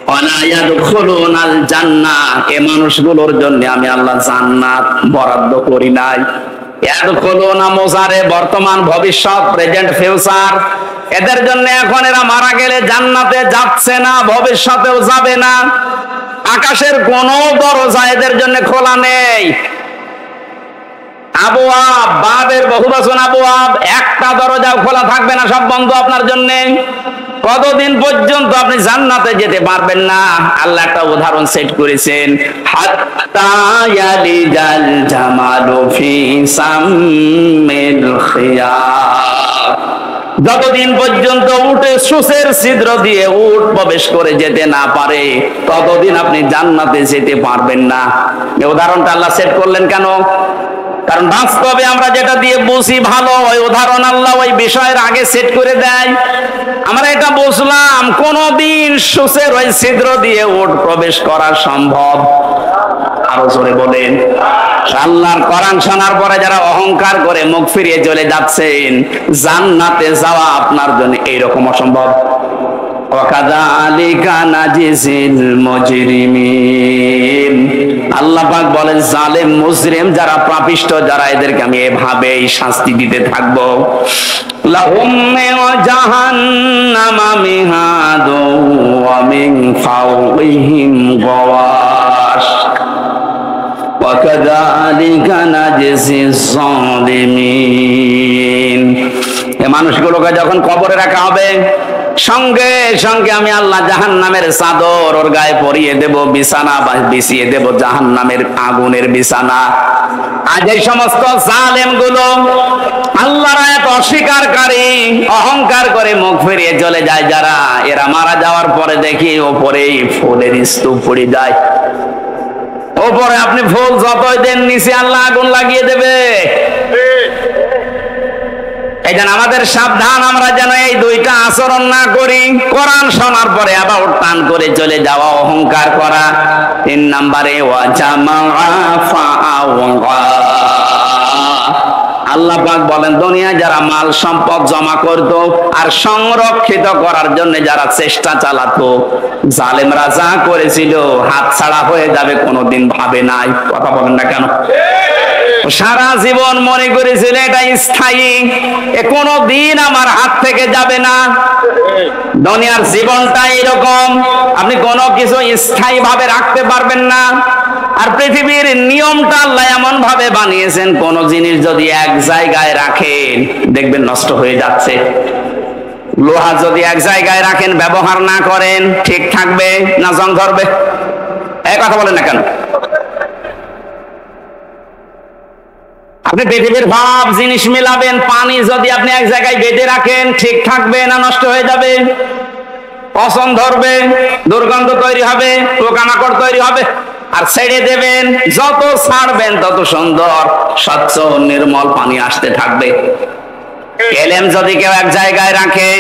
ওয়ালা ইয়াদখুলুনাল জান্নাহ, এই মানুষগুলোর জন্য আমি আল্লাহ জান্নাত বরাদ্দ করি নাই। ইয়াদখুলুনা মুজারে বর্তমান, ভবিষ্যৎ, প্রেজেন্ট, ফিউচার। এদের জন্য এখন এরা মারা গেলে জান্নাতে যাচ্ছে না, ভবিষ্যতেও যাবে না। আকাশের কোনো দরজা এদের জন্য খোলা নেই। আবওয়াব, বাবের বহুবচন আবওয়াব, একটা দরজাও খোলা থাকবে না, সব বন্ধ আপনার জন্য। কতদিন পর্যন্ত আপনি জান্নাতে যেতে পারবেন না? আল্লাহ একটা উদাহরণ সেট করেছেন, হাত্তা ইয়ালিজাল জামালু ফি সাম্মিল খিয়াত, যতদিন পর্যন্ত উটে সূচের ছিদ্র দিয়ে উট প্রবেশ করে যেতে না পারে, ততদিন আপনি জান্নাতে যেতে পারবেন না। এই উদাহরণটা আল্লাহ সেট করলেন কেন? কারণ বাস্তবে আমরা যেটা দিয়ে বুঝি ভালো, ওই উদাহরণ আল্লাহ ওই বিষয়ের আগে সেট করে দেয়। আমরা এটা বুঝলাম কোনদিন সূচের ওই ছিদ্র দিয়ে উট প্রবেশ করা সম্ভব? আরো জোরে বলেন। আল্লাহর কোরআন শোনার পরে যারা অহংকার করে মুখ ফিরিয়ে চলে যাচ্ছেন, জান্নাতে যাওয়া আপনার জন্য এইরকম অসম্ভব। ওয়াকাযালিকা নাজিজিল মুজরিমিন, আল্লাহ পাক বলেন জালেম মুজরিম যারা, পাপিষ্ঠ যারা, এদেরকে আমি এভাবেই শাস্তি দিতে থাকবো। লাহুম মিন জাহান্নামা মিহাদু ওয়া মিন ফাওকিহিম গাওয়াশ ওয়াকাযালিকা নাজিজিজ যালিমিন। এই মানুষগুলোকে যখন কবরে রাখা হবে, সঙ্গে সঙ্গে আমি আল্লাহ জাহান্নামের চাদর ওর গায়ে পরিয়ে দেব, বিছানা বিছিয়ে দেব জাহান্নামের আগুনের বিছানা। আজ এই সমস্ত জালেম গুলো আল্লাহর আয়াত অস্বীকারী, অহংকার করে মুখ ফিরিয়ে চলে যায় যারা, এরা মারা যাওয়ার পরে দেখি ওপরেই ফুলের স্তূপ পড়ে যায়। ওপরে আপনি ফুল যতই দেন, নিচে আল্লাহ আগুন লাগিয়ে দেবে। এই জন্য আমাদের সাবধান, আমরা যেন এই দুইটা আচরণ না করি। কোরআন শোনার পরে আবার টান করে চলে যাওয়া, অহংকার করা। 3 নম্বরে আল্লাহ পাক বলেন দুনিয়ায় যারা মাল সম্পদ জমা করত আর সংরক্ষিত করার জন্য যারা চেষ্টা চালাতো, জালেমরা যা করেছিল হাত ছাড়া হয়ে যাবে কোনোদিন ভাবে নাই। কথা বলেন না কেন? সারা জীবন মনে করেছিল এটা স্থায়ী, এ কোনদিন আমার হাত থেকে যাবে না। দুনিয়ার জীবনটা এরকম, আপনি কোনো কিছু স্থায়ী ভাবে রাখতে পারবেন না। আর পৃথিবীর নিয়মটা আল্লাহ এমন ভাবে বানিয়েছেন, কোন জিনিস যদি এক জায়গায় রাখেন দেখবেন নষ্ট হয়ে যাচ্ছে। লোহা যদি এক জায়গায় রাখেন, ব্যবহার না করেন, ঠিক থাকবে না জং ধরবে? এই কথা বলেন না কেন? আপনি পৃথিবীর সব জিনিস মিলাবেন, পানি যদি আপনি এক জায়গায় বেঁধে রাখেন, ঠিক থাকবে না নষ্ট হয়ে যাবে? পচন ধরবে, দুর্গন্ধ তৈরি হবে, পোকামাকড় তৈরি হবে। আর ছেড়ে দেবেন, যত ছাড়বেন তত সুন্দর স্বচ্ছ নির্মল পানি আসতে থাকবে। এলেম যদি কেউ এক জায়গায় রাখে,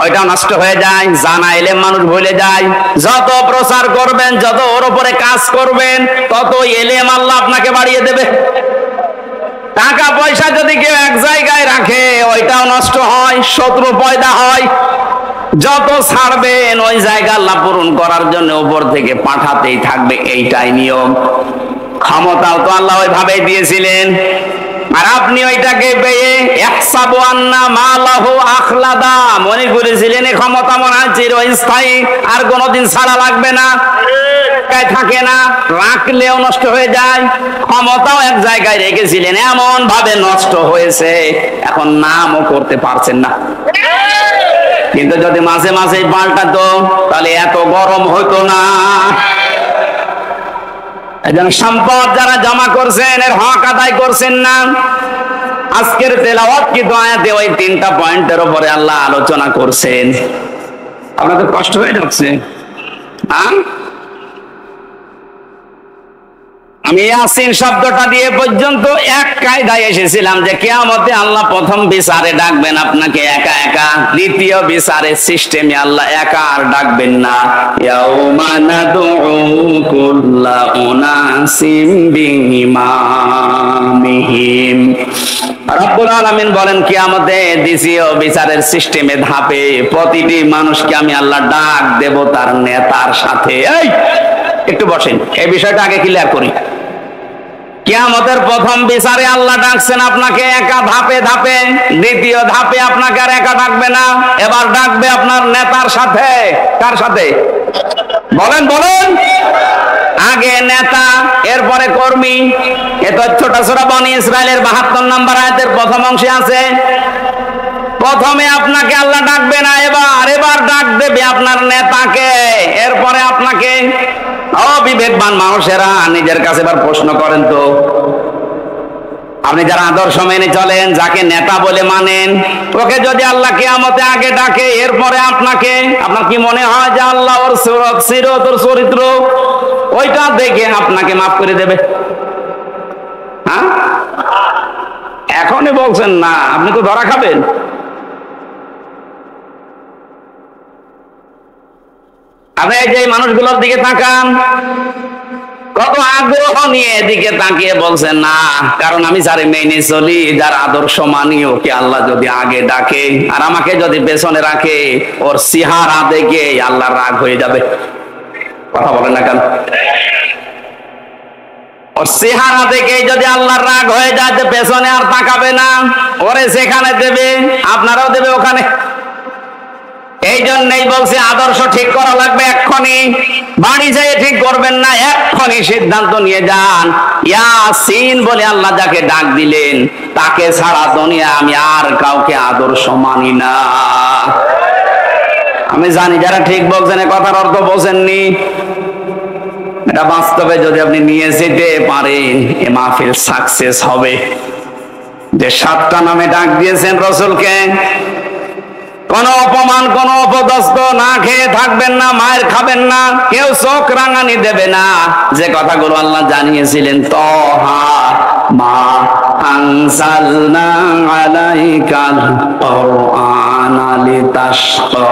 ওইটা নষ্ট হয়ে যায়। জানা এলেম মানুষ ভুলে যায়। যত প্রচার করবেন, যত ওর উপরে কাজ করবেন, তত এলেম আল্লাহ আপনাকে বাড়িয়ে দেবে। টাকা পয়সা যদি কেউ এক জায়গায় রাখে, ওইটাও নষ্ট হয়, শত্রু পয়দা হয়। যত ছাড়বেন ওই জায়গা আল্লাহ পূরণ করার জন্য উপর থেকে পাঠাতেই থাকবে, এইটাই নিয়ম। ক্ষমতাও তো আল্লাহ ওইভাবেই দিয়েছিলেন। আর আপনি ওইটাকে পেয়ে ইহসাবু আন্না মালাহু আখলাদা, মনে করেছিলেন এই ক্ষমতা মনে হয় চিরস্থায়ী, আর কোনোদিন ছাড়া লাগবে না, থাকে না, রাখলেও নষ্ট হয়ে যায়। ক্ষমতাও এক জায়গায় রেখেছিলেন, এমন ভাবে নষ্ট হয়েছে এখন নামও করতে পারছেন না। কিন্তু যদি মাঝে মাঝে পাল্টাতো তাহলে এত গরম হতো না। এজন্য সম্পদ যারা জমা করছেন এর হক আদায় করছেন না। আজকের তেলাওয়াত কি আয়াতে ওই 3টা পয়েন্টের উপরে আল্লাহ আলোচনা করছেন। আপনাদের কষ্ট হয়ে যাচ্ছে? আমি ইয়াসিন শব্দটা দিয়ে পর্যন্ত এক কায়দায় এসেছিলাম যে কিয়ামতে আল্লাহ প্রথম বিচারে ডাকবেন আপনাকে একা একা, দ্বিতীয় বিচারের সিস্টেমে আল্লাহ একা আর ডাকবেন না। ইয়াউমা নাদউ কুল্লা উনাসিম বিইমামিহিম। রব্বুল আলামিন বলেন কিয়ামতে দ্বিতীয় বিচারের সিস্টেমে ধাপে প্রতিটি মানুষকে আমি আল্লাহ ডাক দেব তার নেতার সাথে। এই একটু বসেন, এই বিষয়টা আগে ক্লিয়ার করি। কিয়ামতের প্রথম বিচারে আল্লাহ ডাকছেন আপনাকে একা ধাপে ধাপে, দ্বিতীয় ধাপে আপনাকে আর একা ডাকবে না, এবার ডাকবে আপনার নেতার সাথে। কার সাথে বলেন বলেন? আগে নেতা, এরপরে কর্মী। এ তথ্যটা সূরা বনী ইসরাইলের 72 নম্বর আয়াতের প্রথম অংশে আছে। প্রথমে আপনাকে আল্লাহ ডাকবে না, এবার ডাক দেবে আপনার নেতাকে, এরপরে আপনাকে। অবিবেকবান মানুষেরা নিজের কাছে এবার প্রশ্ন করেন তো, আপনি যারা আদর্শ মেনে চলেন, যাকে নেতা বলে মানেন, ওকে যদি আল্লাহ কিয়ামতে আগে ডাকে এরপরে আপনাকে, আপনার কি মনে হয় যে আল্লাহ ওর সিরত ওর চরিত্র ওইটা দেখে আপনাকে মাফ করে দেবে? হ্যাঁ, এখনই বলছেন না, আপনি তো ধরা খাবেন। আপনি এই যে মানুষগুলোর দিকে তাকান, কত আগ্রহ নিয়ে এদিকে তাকিয়ে বলছেন না, কারণ আমি যারে মেনে চলি, যার আদর্শ মানি, ওকে আল্লাহ যদি আগে ডাকে আর আমাকে যদি পেছনে রাখে, ওর চেহারা দেখে আল্লাহর রাগ হয়ে যাবে। কথা বলেন না কেন? ওর চেহারা দেখে যদি আল্লাহর রাগ হয়ে যায়, পেছনে আর তাকাবে না, ওরে সেখানে দেবে, আপনারাও দেবে ওখানে। এই জন্যই বলছে আদর্শ ঠিক করা লাগবে এক্ষুনি, বাড়ি যেয়ে ঠিক করবেন না, এক্ষুনি সিদ্ধান্ত নিয়ে যান। ইয়াসিন বলে আল্লাহ যাকে ডাক দিলেন, তাকে ছাড়া দুনিয়া আমি আর কাউকে আদর্শ মানি না। আমি জানি যারা ঠিক বলছেন এ কথার অর্থ বোঝেননি। এটা বাস্তবে যদি আপনি নিয়ে যেতে পারেন, এ মাহফিল সাকসেস হবে। যে 7টা নামে ডাক দিয়েছেন রসুলকে, কোন অপমান, কোন অপদস্থ, না খেয়ে থাকবেন না, মায়ের খাবেন না, কেউ চোখ রাঙানি দেবে না, যে কথাগুলো আল্লাহ জানিয়েছিলেন। তহা মা আনজালনা আলাইকাল কুরআনা লিতাশকা,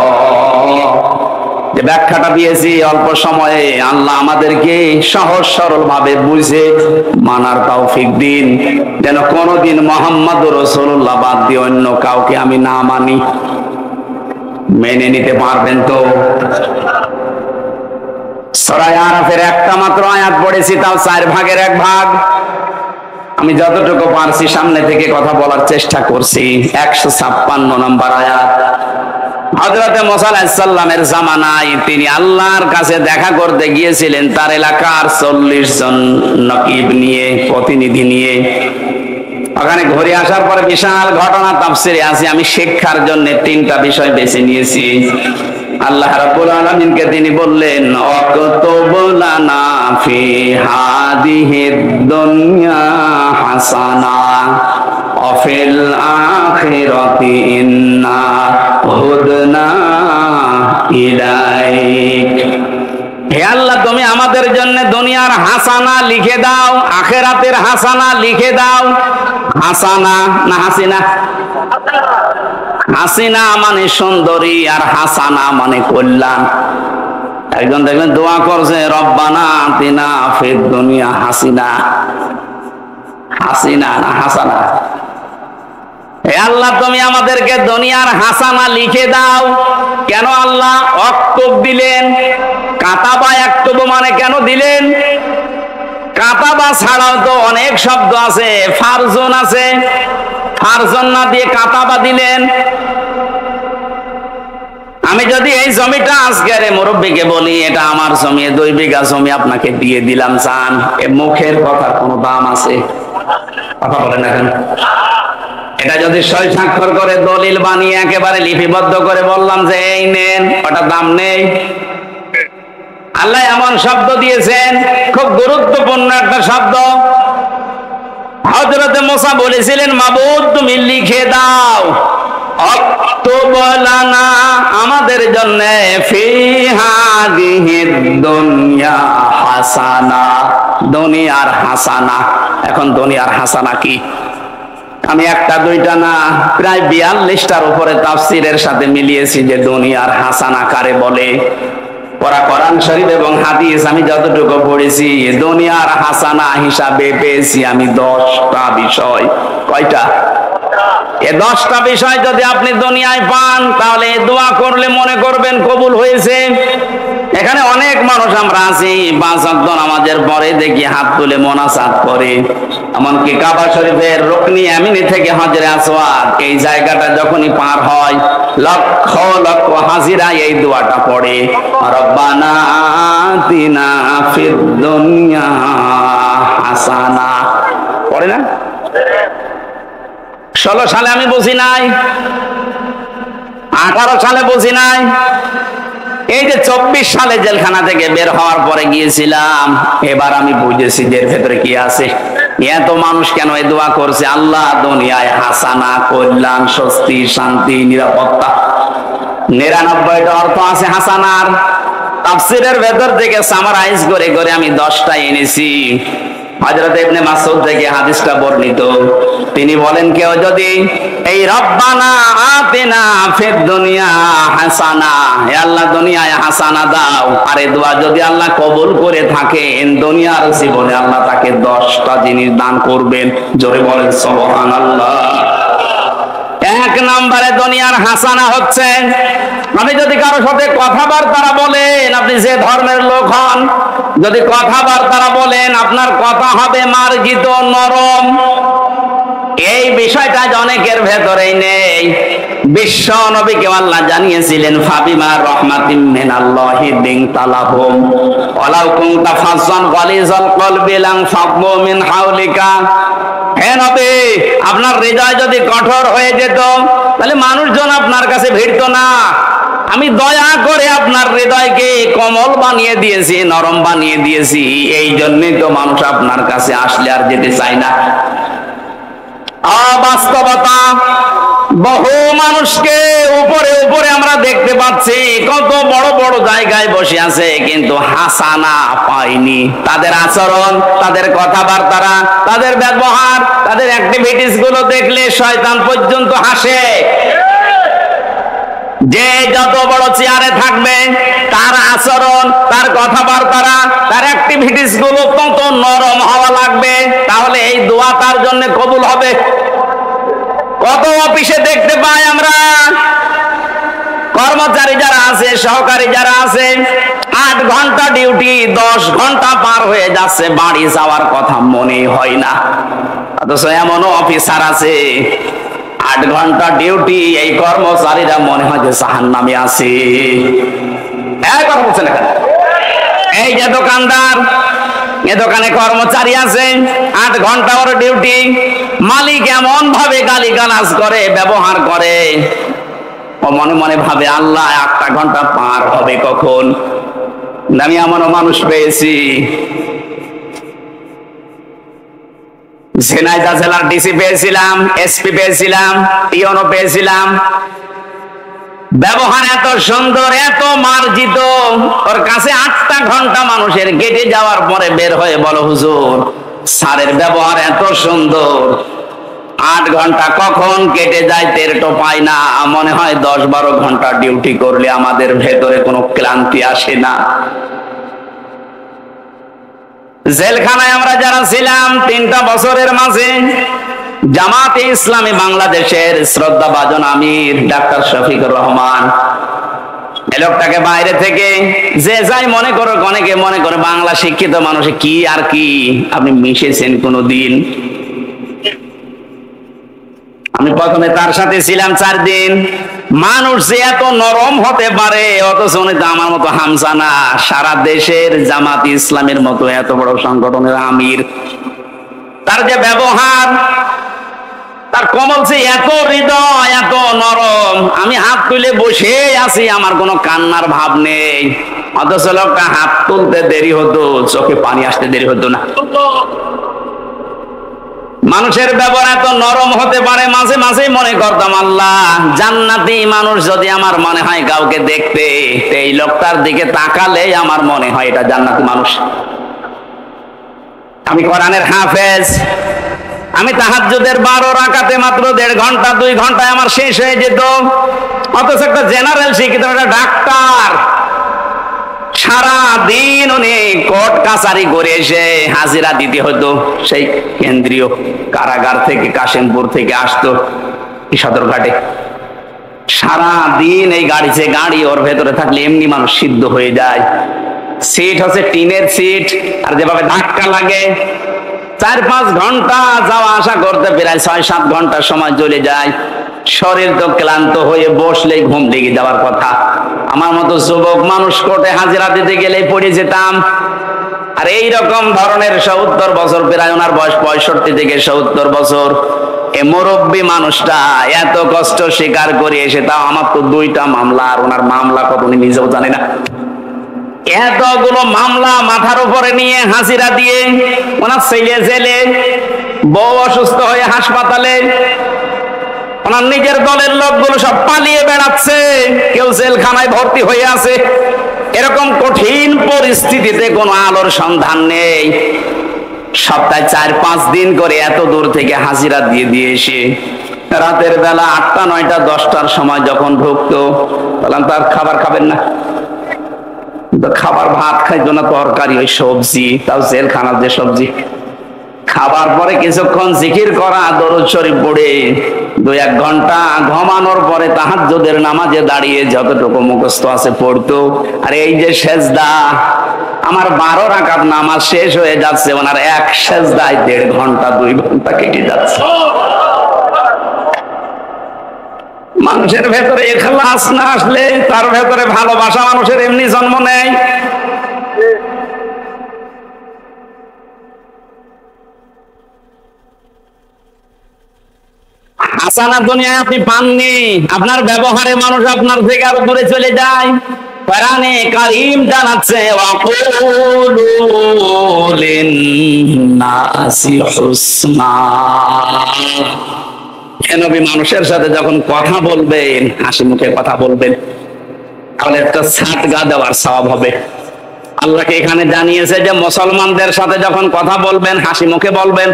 যে ব্যাখ্যাটা দিয়েছি অল্প সময়ে, আল্লাহ আমাদেরকে সহজ সরল ভাবে বুঝে মানার তৌফিক দিন, যেন কোনদিন মুহাম্মদুর রাসূলুল্লাহ বাদ দিয়ে অন্য কাউকে আমি না মানি। মেনে নিতে পারবেন তো? সূরা আরাফের একটা মাত্র আয়াত পড়েছি, তাও 4 ভাগের 1 ভাগ। আমি যতটুকু পারছি সামনে থেকে কথা বলার চেষ্টা করছি। 156 নম্বর আয়াত। হযরতে মুসা আলাইহিস সালামের জামানায় তিনি আল্লাহর কাছে দেখা করতে গিয়েছিলেন, তার এলাকার 40 জন নকিব নিয়ে, প্রতিনিধি নিয়ে। ওখানে ঘুরে আসার পরে বিশাল ঘটনা তাফসিরে আছে, আমি শিক্ষার জন্য 3টা বিষয় বেছে নিয়েছি। আল্লাহ রাব্বুল আলামিনকে তিনি বললেন, অকতুব লানা ফি হাদিহিদ দুনিয়া হাসানা ওয়া ফিল আখিরাতি ইন্না হুদনা ইলাইক। হে আল্লাহ, তুমি আমাদের জন্য দুনিয়ার হাসানা লিখে দাও, আখিরাতের হাসানা লিখে দাও। হাসানা না হাসিনা? হাসিনা মানে সুন্দরী, আর হাসানা মানে কল্যাণ। একজন দেখবেন দোয়া করছে, রব্বানা আতিনা ফিদ দুনিয়া হাসিনা। হাসিনা না হাসানা? হে আল্লাহ, তুমি আমাদেরকে দুনিয়ার হাসানা লিখে দাও। কেন আল্লাহ অক্তব দিলেন? কাতাবা একতব মানে কেন দিলেন? কাতাবা ছাড়াও তো অনেক শব্দ আছে, ফারজন আছে, ফারজন না দিয়ে কাতাবা দিলেন। আমি যদি এই জমিটা আজকের মুরব্বীকে বলি, এটা আমার জমি, 2 বিঘা জমি আপনাকে দিয়ে দিলাম, চান? এ মুখের কথার কোনো দাম আছে? কথা বলেন না কেন? এটা যদি সই স্বাক্ষর করে দলিল বানিয়ে একেবারে লিপিবদ্ধ করে বললাম যে এই নেন, ওটা দাম নেই। আল্লাহ এমন শব্দ দিয়েছেন, খুব গুরুত্বপূর্ণ একটা শব্দ। হযরতে মুসা বলেছিলেন, মাবুদ তুমি লিখে দাও। অক্তুব লানা, আমাদের জন্য ফি হাদিহিদ দুনিয়া হাসানা, দুনিয়ার হাসানা। এখন দুনিয়ার হাসানা কি? আমি একটা দুইটা না, প্রায় 42টার উপরে তাফসীরের সাথে মিলিয়েছি যে দুনিয়ার হাসানা কারে বলে। কোরআন শরীফ এবং হাদিস আমি যতটুকু পড়েছি, দুনিয়ার হাসানা হিসাবে পেয়েছি আমি 10টা বিষয়। কয়টা? এই 10টা বিষয় যদি আপনি দুনিয়ায় পান, তাহলে দোয়া করলে মনে করবেন কবুল হয়েছে। এখানে অনেক মানুষ আমরা আছি, 5 ওয়াক্ত নামাজের পরে দেখি হাত তুলে মোনাজাত করে। এমনকি কাবা শরীফের রুকনি ইয়ামিনি থেকে হজরে আসওয়াদ, এই জায়গাটা যখনই পার হয়, লক্ষ লক্ষ হাজিরা এই দোয়াটা পড়ে, রব্বানা আতিনা ফিদ দুনিয়া হাসানা। পড়ে না? 16 সালে আমি বুঝি নাই, 18 সালে বুঝি নাই, এই যে 24 সালে জেলখানা থেকে বের হওয়ার পরে গিয়েছিলাম, এবার আমি বুঝেছি যে এর ভেতরে কি আছে। এত মানুষ কেন এই দোয়া করছে, আল্লাহ দুনিয়ায় হাসানা, কল্যাণ, স্বস্তি, শান্তি, নিরাপত্তা। 99টা অর্থ আছে হাসানার। তাফসীরের ভেতর থেকে সামারাইজ করে করে আমি 10টা এনেছি। হযরত ইবনে মাসউদ থেকে হাদিসটা বর্ণিত, তিনি বলেন কেউ যদি এই রব্বানা আতিনা ফিদ দুনিয়া হাসানা, হে আল্লাহ দুনিয়ায় হাসানা দাও, আর এই দোয়া যদি আল্লাহ কবুল করে থাকেন, দুনিয়ার জীবনে আল্লাহ তাকে 10টা জিনিস দান করবেন। জোরে বলেন সুবহানাল্লাহ। 1 নম্বরে দুনিয়ার হাসানা হচ্ছে, আপনি যদি কারো সাথে কথাবার্তা বলেন, আপনি যে ধর্মের লোক হন, যদি কথাবার্তা বলেন, আপনার কথা হবে মার্জিত, নরম। এই বিষয়টা অনেকের ভেতরেই নেই। বিশ্ব নবীকে আল্লাহ জানিয়েছিলেন, ফাবিমা রাহমাতিম মিনাল্লাহি লিনতা লাহুম ওয়ালাউ কুনতা ফাজ্জান গালিজাল কলবি লান ফাদ্দু মিন হাওলিকা। হে নবী, আপনার হৃদয় যদি কঠোর হয়ে যেত, তাহলে মানুষজন আপনার কাছে ভিড়তো না। আমি দয়া করে আপনার হৃদয়কে কোমল বানিয়ে দিয়েছি, নরম বানিয়ে দিয়েছি। এই জন্যই তো মানুষ আপনার কাছে আসলে আর যেতে চায় না। অবাস্তবতা, বহু মানুষকে উপরে উপরে আমরা দেখতে পাচ্ছি, কত বড় বড় জায়গায় বসে আছে, কিন্তু হাসানা পায়নি। তাদের আচরণ, তাদের কথাবার্তা, তাদের ব্যবহার, তাদের অ্যাক্টিভিটিস গুলো দেখলে শয়তান পর্যন্ত হাসে। যে যত বড় চেয়ারে থাকবে, তার আচরণ, তার কথাবার্তা, তার অ্যাক্টিভিটিস গুলো তত নরম হওয়া লাগবে, তাহলে এই দোয়া তার জন্য কবুল হবে। কত অফিসে দেখতে পাই আমরা, কর্মচারী যারা আছে, সহকারী যারা আছে, 8 ঘন্টা ডিউটি, 10 ঘন্টা পার হয়ে যাচ্ছে, বাড়ি যাওয়ার কথা মনে হয় না। অথচ এমনও অফিসার আছে, 8 ঘন্টা ডিউটি, এই কর্মচারীরা মনে হয় যে জাহান্নামে আছে। কথা বলছেন এখানে। এই যে দোকানদার, এ দোকানে কর্মচারী আছে, 8 ঘন্টা ওর ডিউটি, মালিক এমন ভাবে গালিগালাজ করে, ব্যবহার করে, ও মনে মনে ভাবে আল্লাহ 8টা ঘন্টা পার হবে কখন। আমি এমনও মানুষ পেয়েছি, ঝিনাইদহ জেলার ডিসি পেয়েছিলাম, এসপি পেয়েছিলাম, ইওনো পেয়েছিলাম। ব্যবহার এত সুন্দর, এত মার্জিত, ওর কাছে 8টা ঘন্টা মানুষের গেটে যাওয়ার পরে বের হয়ে বলো, হুজুর স্যারের ব্যবহার এত সুন্দর, 8 ঘন্টা কখন কেটে যায় টের তো পাই না। মনে হয় 10-12 ঘন্টা ডিউটি করলে আমাদের ভেতরে কোনো ক্লান্তি আসে না। জেলখানায় আমরা যারা ছিলাম 3টা বছরের মাঝে, জামাতে ইসলামী বাংলাদেশের শ্রদ্ধাভাজন আমির ডাক্তার শফিকুর রহমান, এই লোকটাকে বাইরে থেকে যে যাই মনে করো, অনেকে মনে করে বাংলা শিক্ষিত মানুষ কি আর কি, আপনি মিশেছেন কোনদিন? আমি প্রথমে তার সাথে ছিলাম 4 দিন। মানুষ যে এত নরম হতে পারে, অথচ উনি তো আমার মতো হামজা না, সারা দেশের জামাত ইসলামের মতো এত বড় সংগঠনের আমির। তার যে ব্যবহার, তার কোমল যে এত হৃদয়, এত নরম, আমি হাত তুলে বসে আছি, আমার কোনো কান্নার ভাব নেই। অথচ লোকটা হাত তুলতে দেরি হতো, চোখে পানি আসতে দেরি হতো না। মানুষের ব্যবহার এত নরম হতে পারে, মাঝে মাঝে মনে করতাম আল্লাহ জান্নাতি মানুষ যদি আমার মনে হয় কাউকে দেখতে, এই লোকটার দিকে তাকালে আমার মনে হয় এটা জান্নাতি মানুষ। আমি কোরআনের হাফেজ, আমি তাহাজ্জুদের 12 রাকাতে মাত্র 1.5 ঘন্টা 2 ঘন্টায় আমার শেষ হয়ে যেত, অথচ একটা জেনারেল শিক্ষিত একটা ডাক্তার সারা দিন উনি কোর্ট কাছারি করে এসে হাজিরা দিতে হতো, সেই কেন্দ্রীয় কারাগার থেকে কাশিমপুর থেকে আসতো সদরঘাটে। সারা দিন এই গাড়িতে গাড়ি, ওর ভেতরে থাকলে এমনি মানুষ সিদ্ধ হয়ে যায়। সিট হচ্ছে টিনের সিট, আর যেভাবে ধাক্কা লাগে 4-5 ঘন্টা যাওয়া আসা করতে প্রায় 6-7 ঘন্টা সময় চলে যায়। শরীর তো ক্লান্ত হয়ে বসলেই ঘুম লেগে যাওয়ার কথা। আমার মতো যুবক মানুষ কোর্টে হাজিরা দিতে গেলেই পড়ে যেতাম। আর এই রকম ধরনের 70 বছর, প্রায় ওনার বয়স 65 থেকে 70 বছর, এই মুরব্বী মানুষটা এত কষ্ট স্বীকার করে এসে, তাও আমার তো 2টা মামলা, আর ওনার মামলা কত উনি নিজেও জানে না। এতগুলো মামলা মাথার উপরে নিয়ে হাজিরা দিয়ে, ওনার ছেলে জেলে, বউ অসুস্থ হয়ে হাসপাতালে, ওনার নিজের দলের লোকগুলো সব পালিয়ে বেড়াচ্ছে, কেউ জেলখানায় ভর্তি হয়ে আছে। এরকম কঠিন পরিস্থিতিতে কোনো আলোর সন্ধান নেই। সপ্তাহে 4-5 দিন করে এত দূর থেকে হাজিরা দিয়ে দিয়ে এসে রাতের বেলা 8টা 9টা 10টার সময় যখন ঢুকতো, বললাম তার খাবার খাবেন না? খাবার ভাত খাইতো না, তরকারি ওই সবজি, তাও জেলখানার যে সবজি। খাবার পরে কিছুক্ষণ জিকির করা, দরুদ শরীফ পড়ে 2-1 ঘন্টা ঘুমানোর পরে তাহাজ্জুদের নামাজে দাঁড়িয়ে যতটুকু মুখস্থ আছে পড়তো। আর এই যে সেজদা, আমার 12 রাকাত নামাজ শেষ হয়ে যাচ্ছে, ওনার এক সেজদায় 1.5 ঘন্টা 2 ঘন্টা কেটে যাচ্ছে। মানুষের ভেতরে ইখলাস না আসলে, তার ভেতরে ভালোবাসা মানুষের এমনি জন্ম নেয়। হাসানা দুনিয়ায় আপনি পাননি, আপনার ব্যবহারে মানুষ আপনার থেকে আরো দূরে চলে যায়। কোরআনে কারীম জানাচ্ছে, ওয়াকুলু লিন-নাসি হুসনা। হে নবী, মানুষের সাথে যখন কথা বলবেন হাসি মুখে কথা বলবেন, তাহলে একটা সাদগা দেওয়ার সওয়াব হবে। আল্লাহকে এখানে জানিয়েছে যে মুসলমানদের সাথে যখন কথা বলবেন হাসি মুখে বলবেন।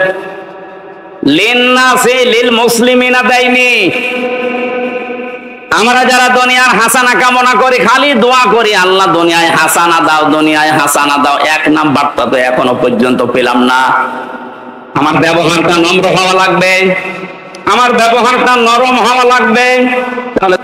লিন-নাসি লিল মুসলিমিনা দেয়নি। আমরা যারা দুনিয়ার হাসানা কামনা করি, খালি দোয়া করি আল্লাহ দুনিয়ায় হাসানা দাও, দুনিয়ায় হাসানা দাও, 1 নাম্বারটা তো এখনো পর্যন্ত পেলাম না। আমার ব্যবহারটা নম্র হওয়া লাগবে, আমার ব্যবহারটা নরম হওয়া লাগবে। তাহলে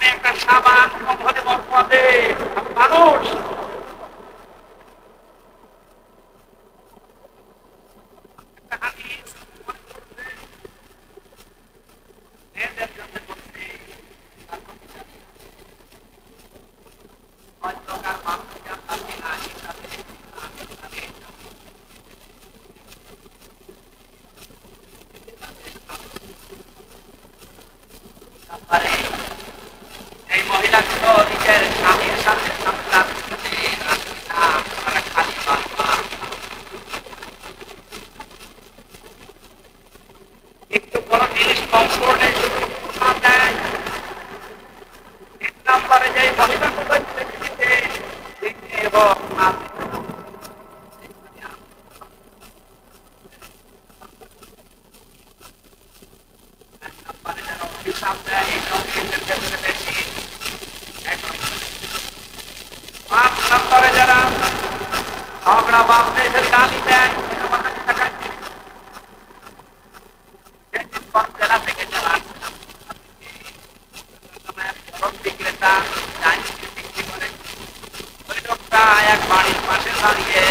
একটা সাবান মানুষ এই মহিলাগুলো নিজের স্বামীর সাথে সংসার করতে রাজি না, তারা খালি বাবা। একটু বড় জিনিস কম করলে শুধু দেয়। এক নম্বরে যে মহিলাগুলো এবং যারা ঝগড়া বাঁধতে গালি দেয় জেলা থেকে যারা বিক্রেতা বিক্রি করে ওই লোকটা এক বাড়ির পাশে দাঁড়িয়ে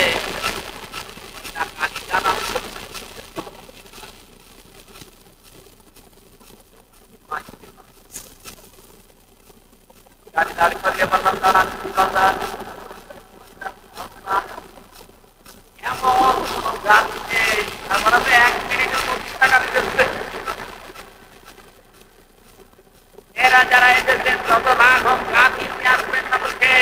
গাড়ি দাঁড়ি করিয়ে বললাম দাঁড়ান এমন যাচ্ছে আমরা তো 1 মিনিটে 25 টাকা দিতে। এরা যারা এসেছেন যত লাখ হোক কাজ নিয়ে আসবেন না বলছে,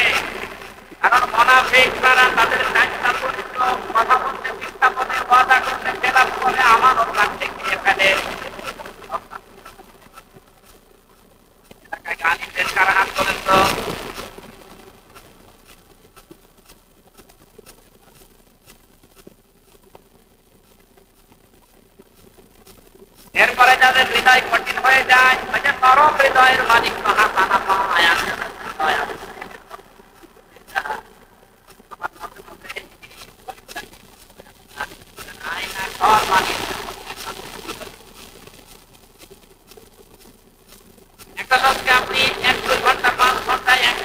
কারণ মোনাফিকরা তাদের দায়িত্ব পরিচিত কথা বলতে বিজ্ঞাপনে ওয়াদা করতে খেলাফ করে আমানত রাখতে গিয়ে ফেলে। গালিদের কারা হাত করেন তো এরপরে যাদের হৃদয় কঠিন হয়ে যায়, নরম হৃদয়ের মালিক হাসানা পায়। একটা লোককে আপনি 1-2 ঘন্টা 5 ঘন্টায় 1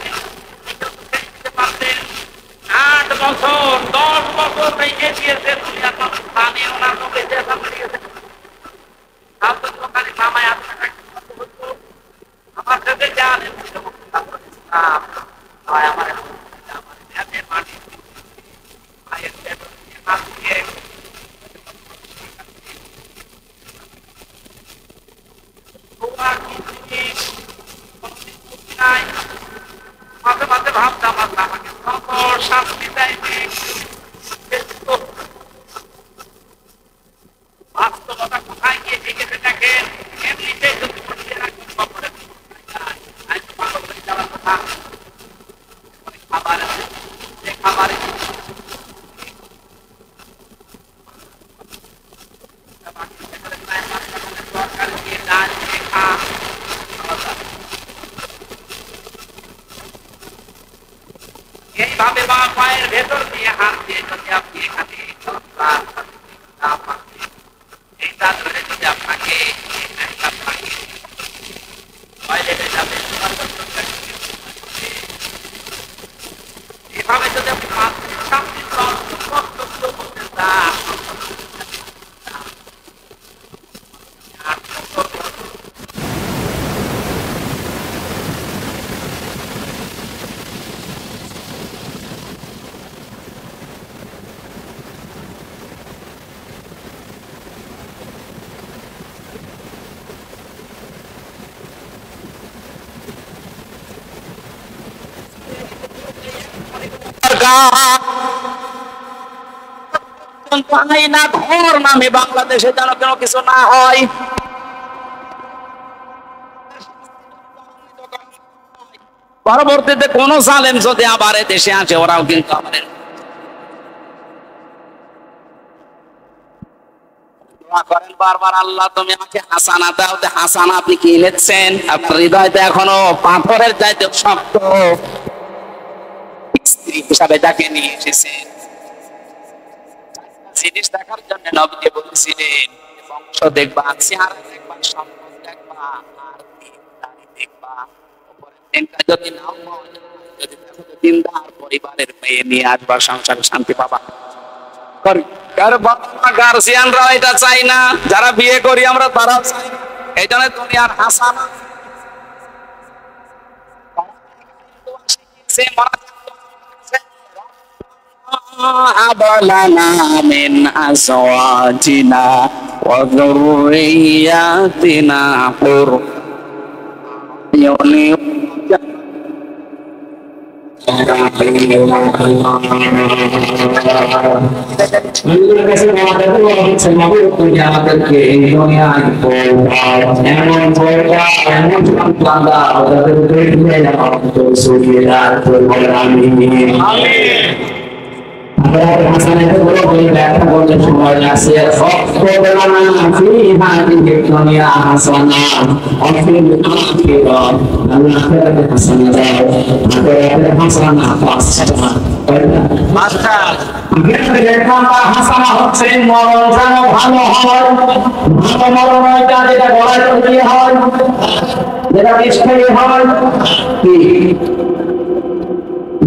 দিতে পারতেন, 8 বছর 10 বছর রেখে দিয়েছে দুনিয়ার স্থানে ওনার লোকে যে গেছে আমার সাথে জানেন আমার মাটি মাঝে মাঝে ভাবতাম আমাকে শান্তি দেয়নি। বাস্তবতা কোথায় গিয়ে ঠেকেছে দেখেন। এমনিতে যদি খাবারে এইভাবে বা পায়ের ভেতর দিয়ে হাত দিয়ে যদি আপনি এখানে এইটা ধরে যদি আপনাকে এভাবে যদি আপনি ঘর নামে বাংলাদেশে যেন কেন কিছু না হয়। পরবর্তীতে কোন জালেম যদি আবার দেশে আসে ওরাও কিন্তু আবার করেন বারবার, আল্লাহ তুমি আমাকে হাসানা দাও। হাসানা আপনি কি নিচ্ছেন? আপনার হৃদয়তে এখনো পাথরের চাইতে শক্ত। স্ত্রী হিসাবে যাকে নিয়ে এসেছেন জিনিস দেখার জন্য নবীজি বলেছিলেন, বংশ দেখবা, চেহারা দেখবা, সম্পদ দেখবা, আর দিনদারি দেখবা। উপরের তিনটা যদি নাও পাওয়া যায়, যদি দেখো তো দিনদার পরিবারের মেয়ে নিয়ে আসবা, সংসারে শান্তি পাবা। গার্জিয়ানরা এটা চাই না, যারা বিয়ে করি আমরা তারা চাই না। এই জন্য দুনিয়ার হাসানা هب لنا من أزواجنا وذرياتنا قرة أعين আমাদেরকে এই দুনিয়ায় এমন ব্যাখ্যা করতে সময় লাগছে। হাসানা হচ্ছে মরণ যেন ভালো হয়, ভালো মরণ হয়, যেটা গলায় তৈরি হয়, যেটা নিষ্ঠেয় হয়। কি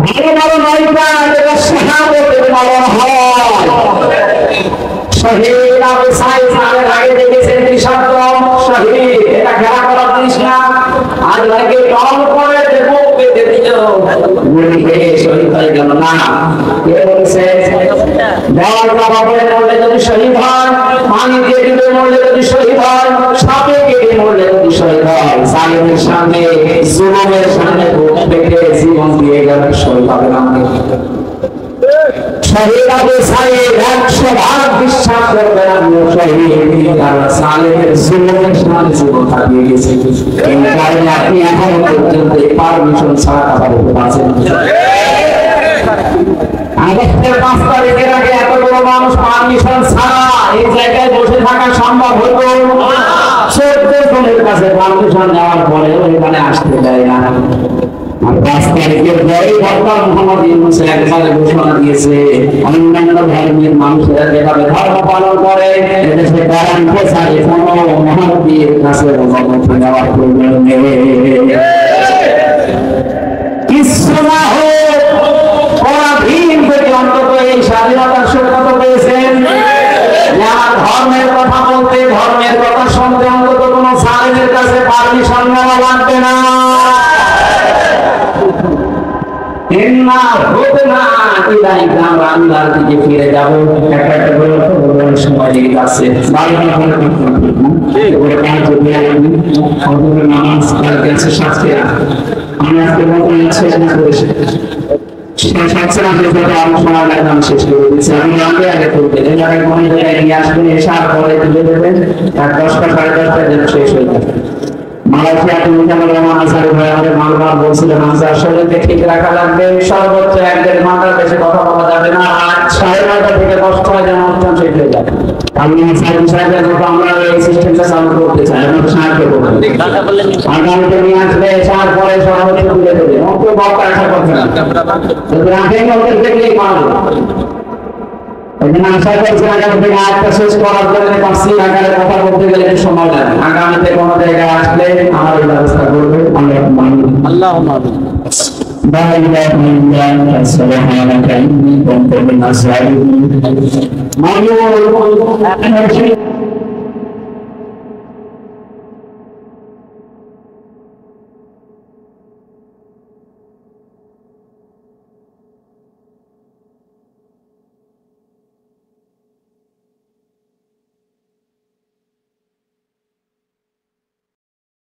ভালো মরণ হয় না, যেটা শাহাদাতের মরণ হয়। শহীদ আবু সাঈদ নামের আগে দেখেছেন কি শব্দ? শহীদ। এটা খেলা করার জিনিস না। আর লাগে দল করে দেব পেতে দিল, গুলি খেয়ে শহীদ হয়ে গেল না। কে বলেছে? দেওয়াল কাবাবে মরলে যদি শহীদ হয়, পানি দিয়ে ডুবে মরলে যদি শহীদ হয়, সাপে কেটে মরলে যদি শহীদ হয়, জালিমের সামনে, জুলুমের সামনে বুক পেতে জীবন দিয়ে গেল, শহীদ হবে না। শহীদ আবু সাঈদ 100 বিশ্বাস করবেন আমিও শহীদ, কারণ জালিমের জুলুমের সামনে জীবন হারিয়ে গেছে। এই কারণে আপনি এখনো পর্যন্ত এই পারমিশন ছাড়া কথা বলতে পারছেন। আগস্টের 5 তারিখের আগে এতগুলো মানুষ পারমিশন ছাড়া এই জায়গায় বসে থাকা সম্ভব হতো? 14 জনের কাছে পারমিশন নেওয়ার পরে এখানে আসতে দেয় না। আর 5 তারিখের পরে ডক্টর মোহাম্মদ ইউনূস একবারে ঘোষণা দিয়েছে, অন্যান্য ধর্মের মানুষেরা যেভাবে ধর্ম পালন করে এদেশে কোরআন প্রচারে কোনো মহানবীর কাছে অনুমতি নেওয়ার প্রয়োজন নেই। কিছু না হোক পরাধীন থেকে অন্তত এই স্বাধীনতার সুযোগ পেয়েছেন। যারা ধর্মের কথা বলতে, ধর্মের কথা শুনতে অন্তত কোনো জালিমের কাছে পারমিশন নেওয়া লাগবে না। আমরা আল্লাহর দিকে ফিরে যাব। একটা সময় লেগে যাচ্ছে। আমি আজকে নতুন শেষ করেছি। শেষ করে দিচ্ছি। আমি আগে করতে কোন জায়গায় নিয়ে আসবেন, এসে আর পরে তুলে দেবেন। 10টা সাড়ে 10টায় যেন শেষ হয়ে যাবে। মালয়েশিয়া থেকে রহমান আনসারী ভাই আমাদের মালবার বলছিলেন, শরীরকে ঠিক রাখা লাগবে, সর্বোচ্চ 1-1.5 ঘন্টার বেশি কথা বলা যাবে না। 9:30 থেকে 10টায় যেন অনুষ্ঠান শেষ হয়ে যাবে। আমি সাহেবের মতো আমরা এই সিস্টেমটা চালু করতে চাই। আমি সাহায্য করবো। আগামীতে নিয়ে আসলে এসার পরে সর্বোচ্চ তুলে দেবে। অন্তত বক্তা আশা করছে না, যদি রাখেন ওদের দেখলেই পারবো। আশা করছি আগামী থেকে আজটা শেষ করার জন্য তাফসীর আকারে কথা বলতে গেলে একটু সময় লাগে। আগামীতে কোনো জায়গায় আসলে আমার এই ব্যবস্থা করবে। আল্লাহুম্মা আমিন। লা ইলাহা ইল্লা আনতা সুবহানাকা ইন্নী কুনতু মিনাজ জালিমিন।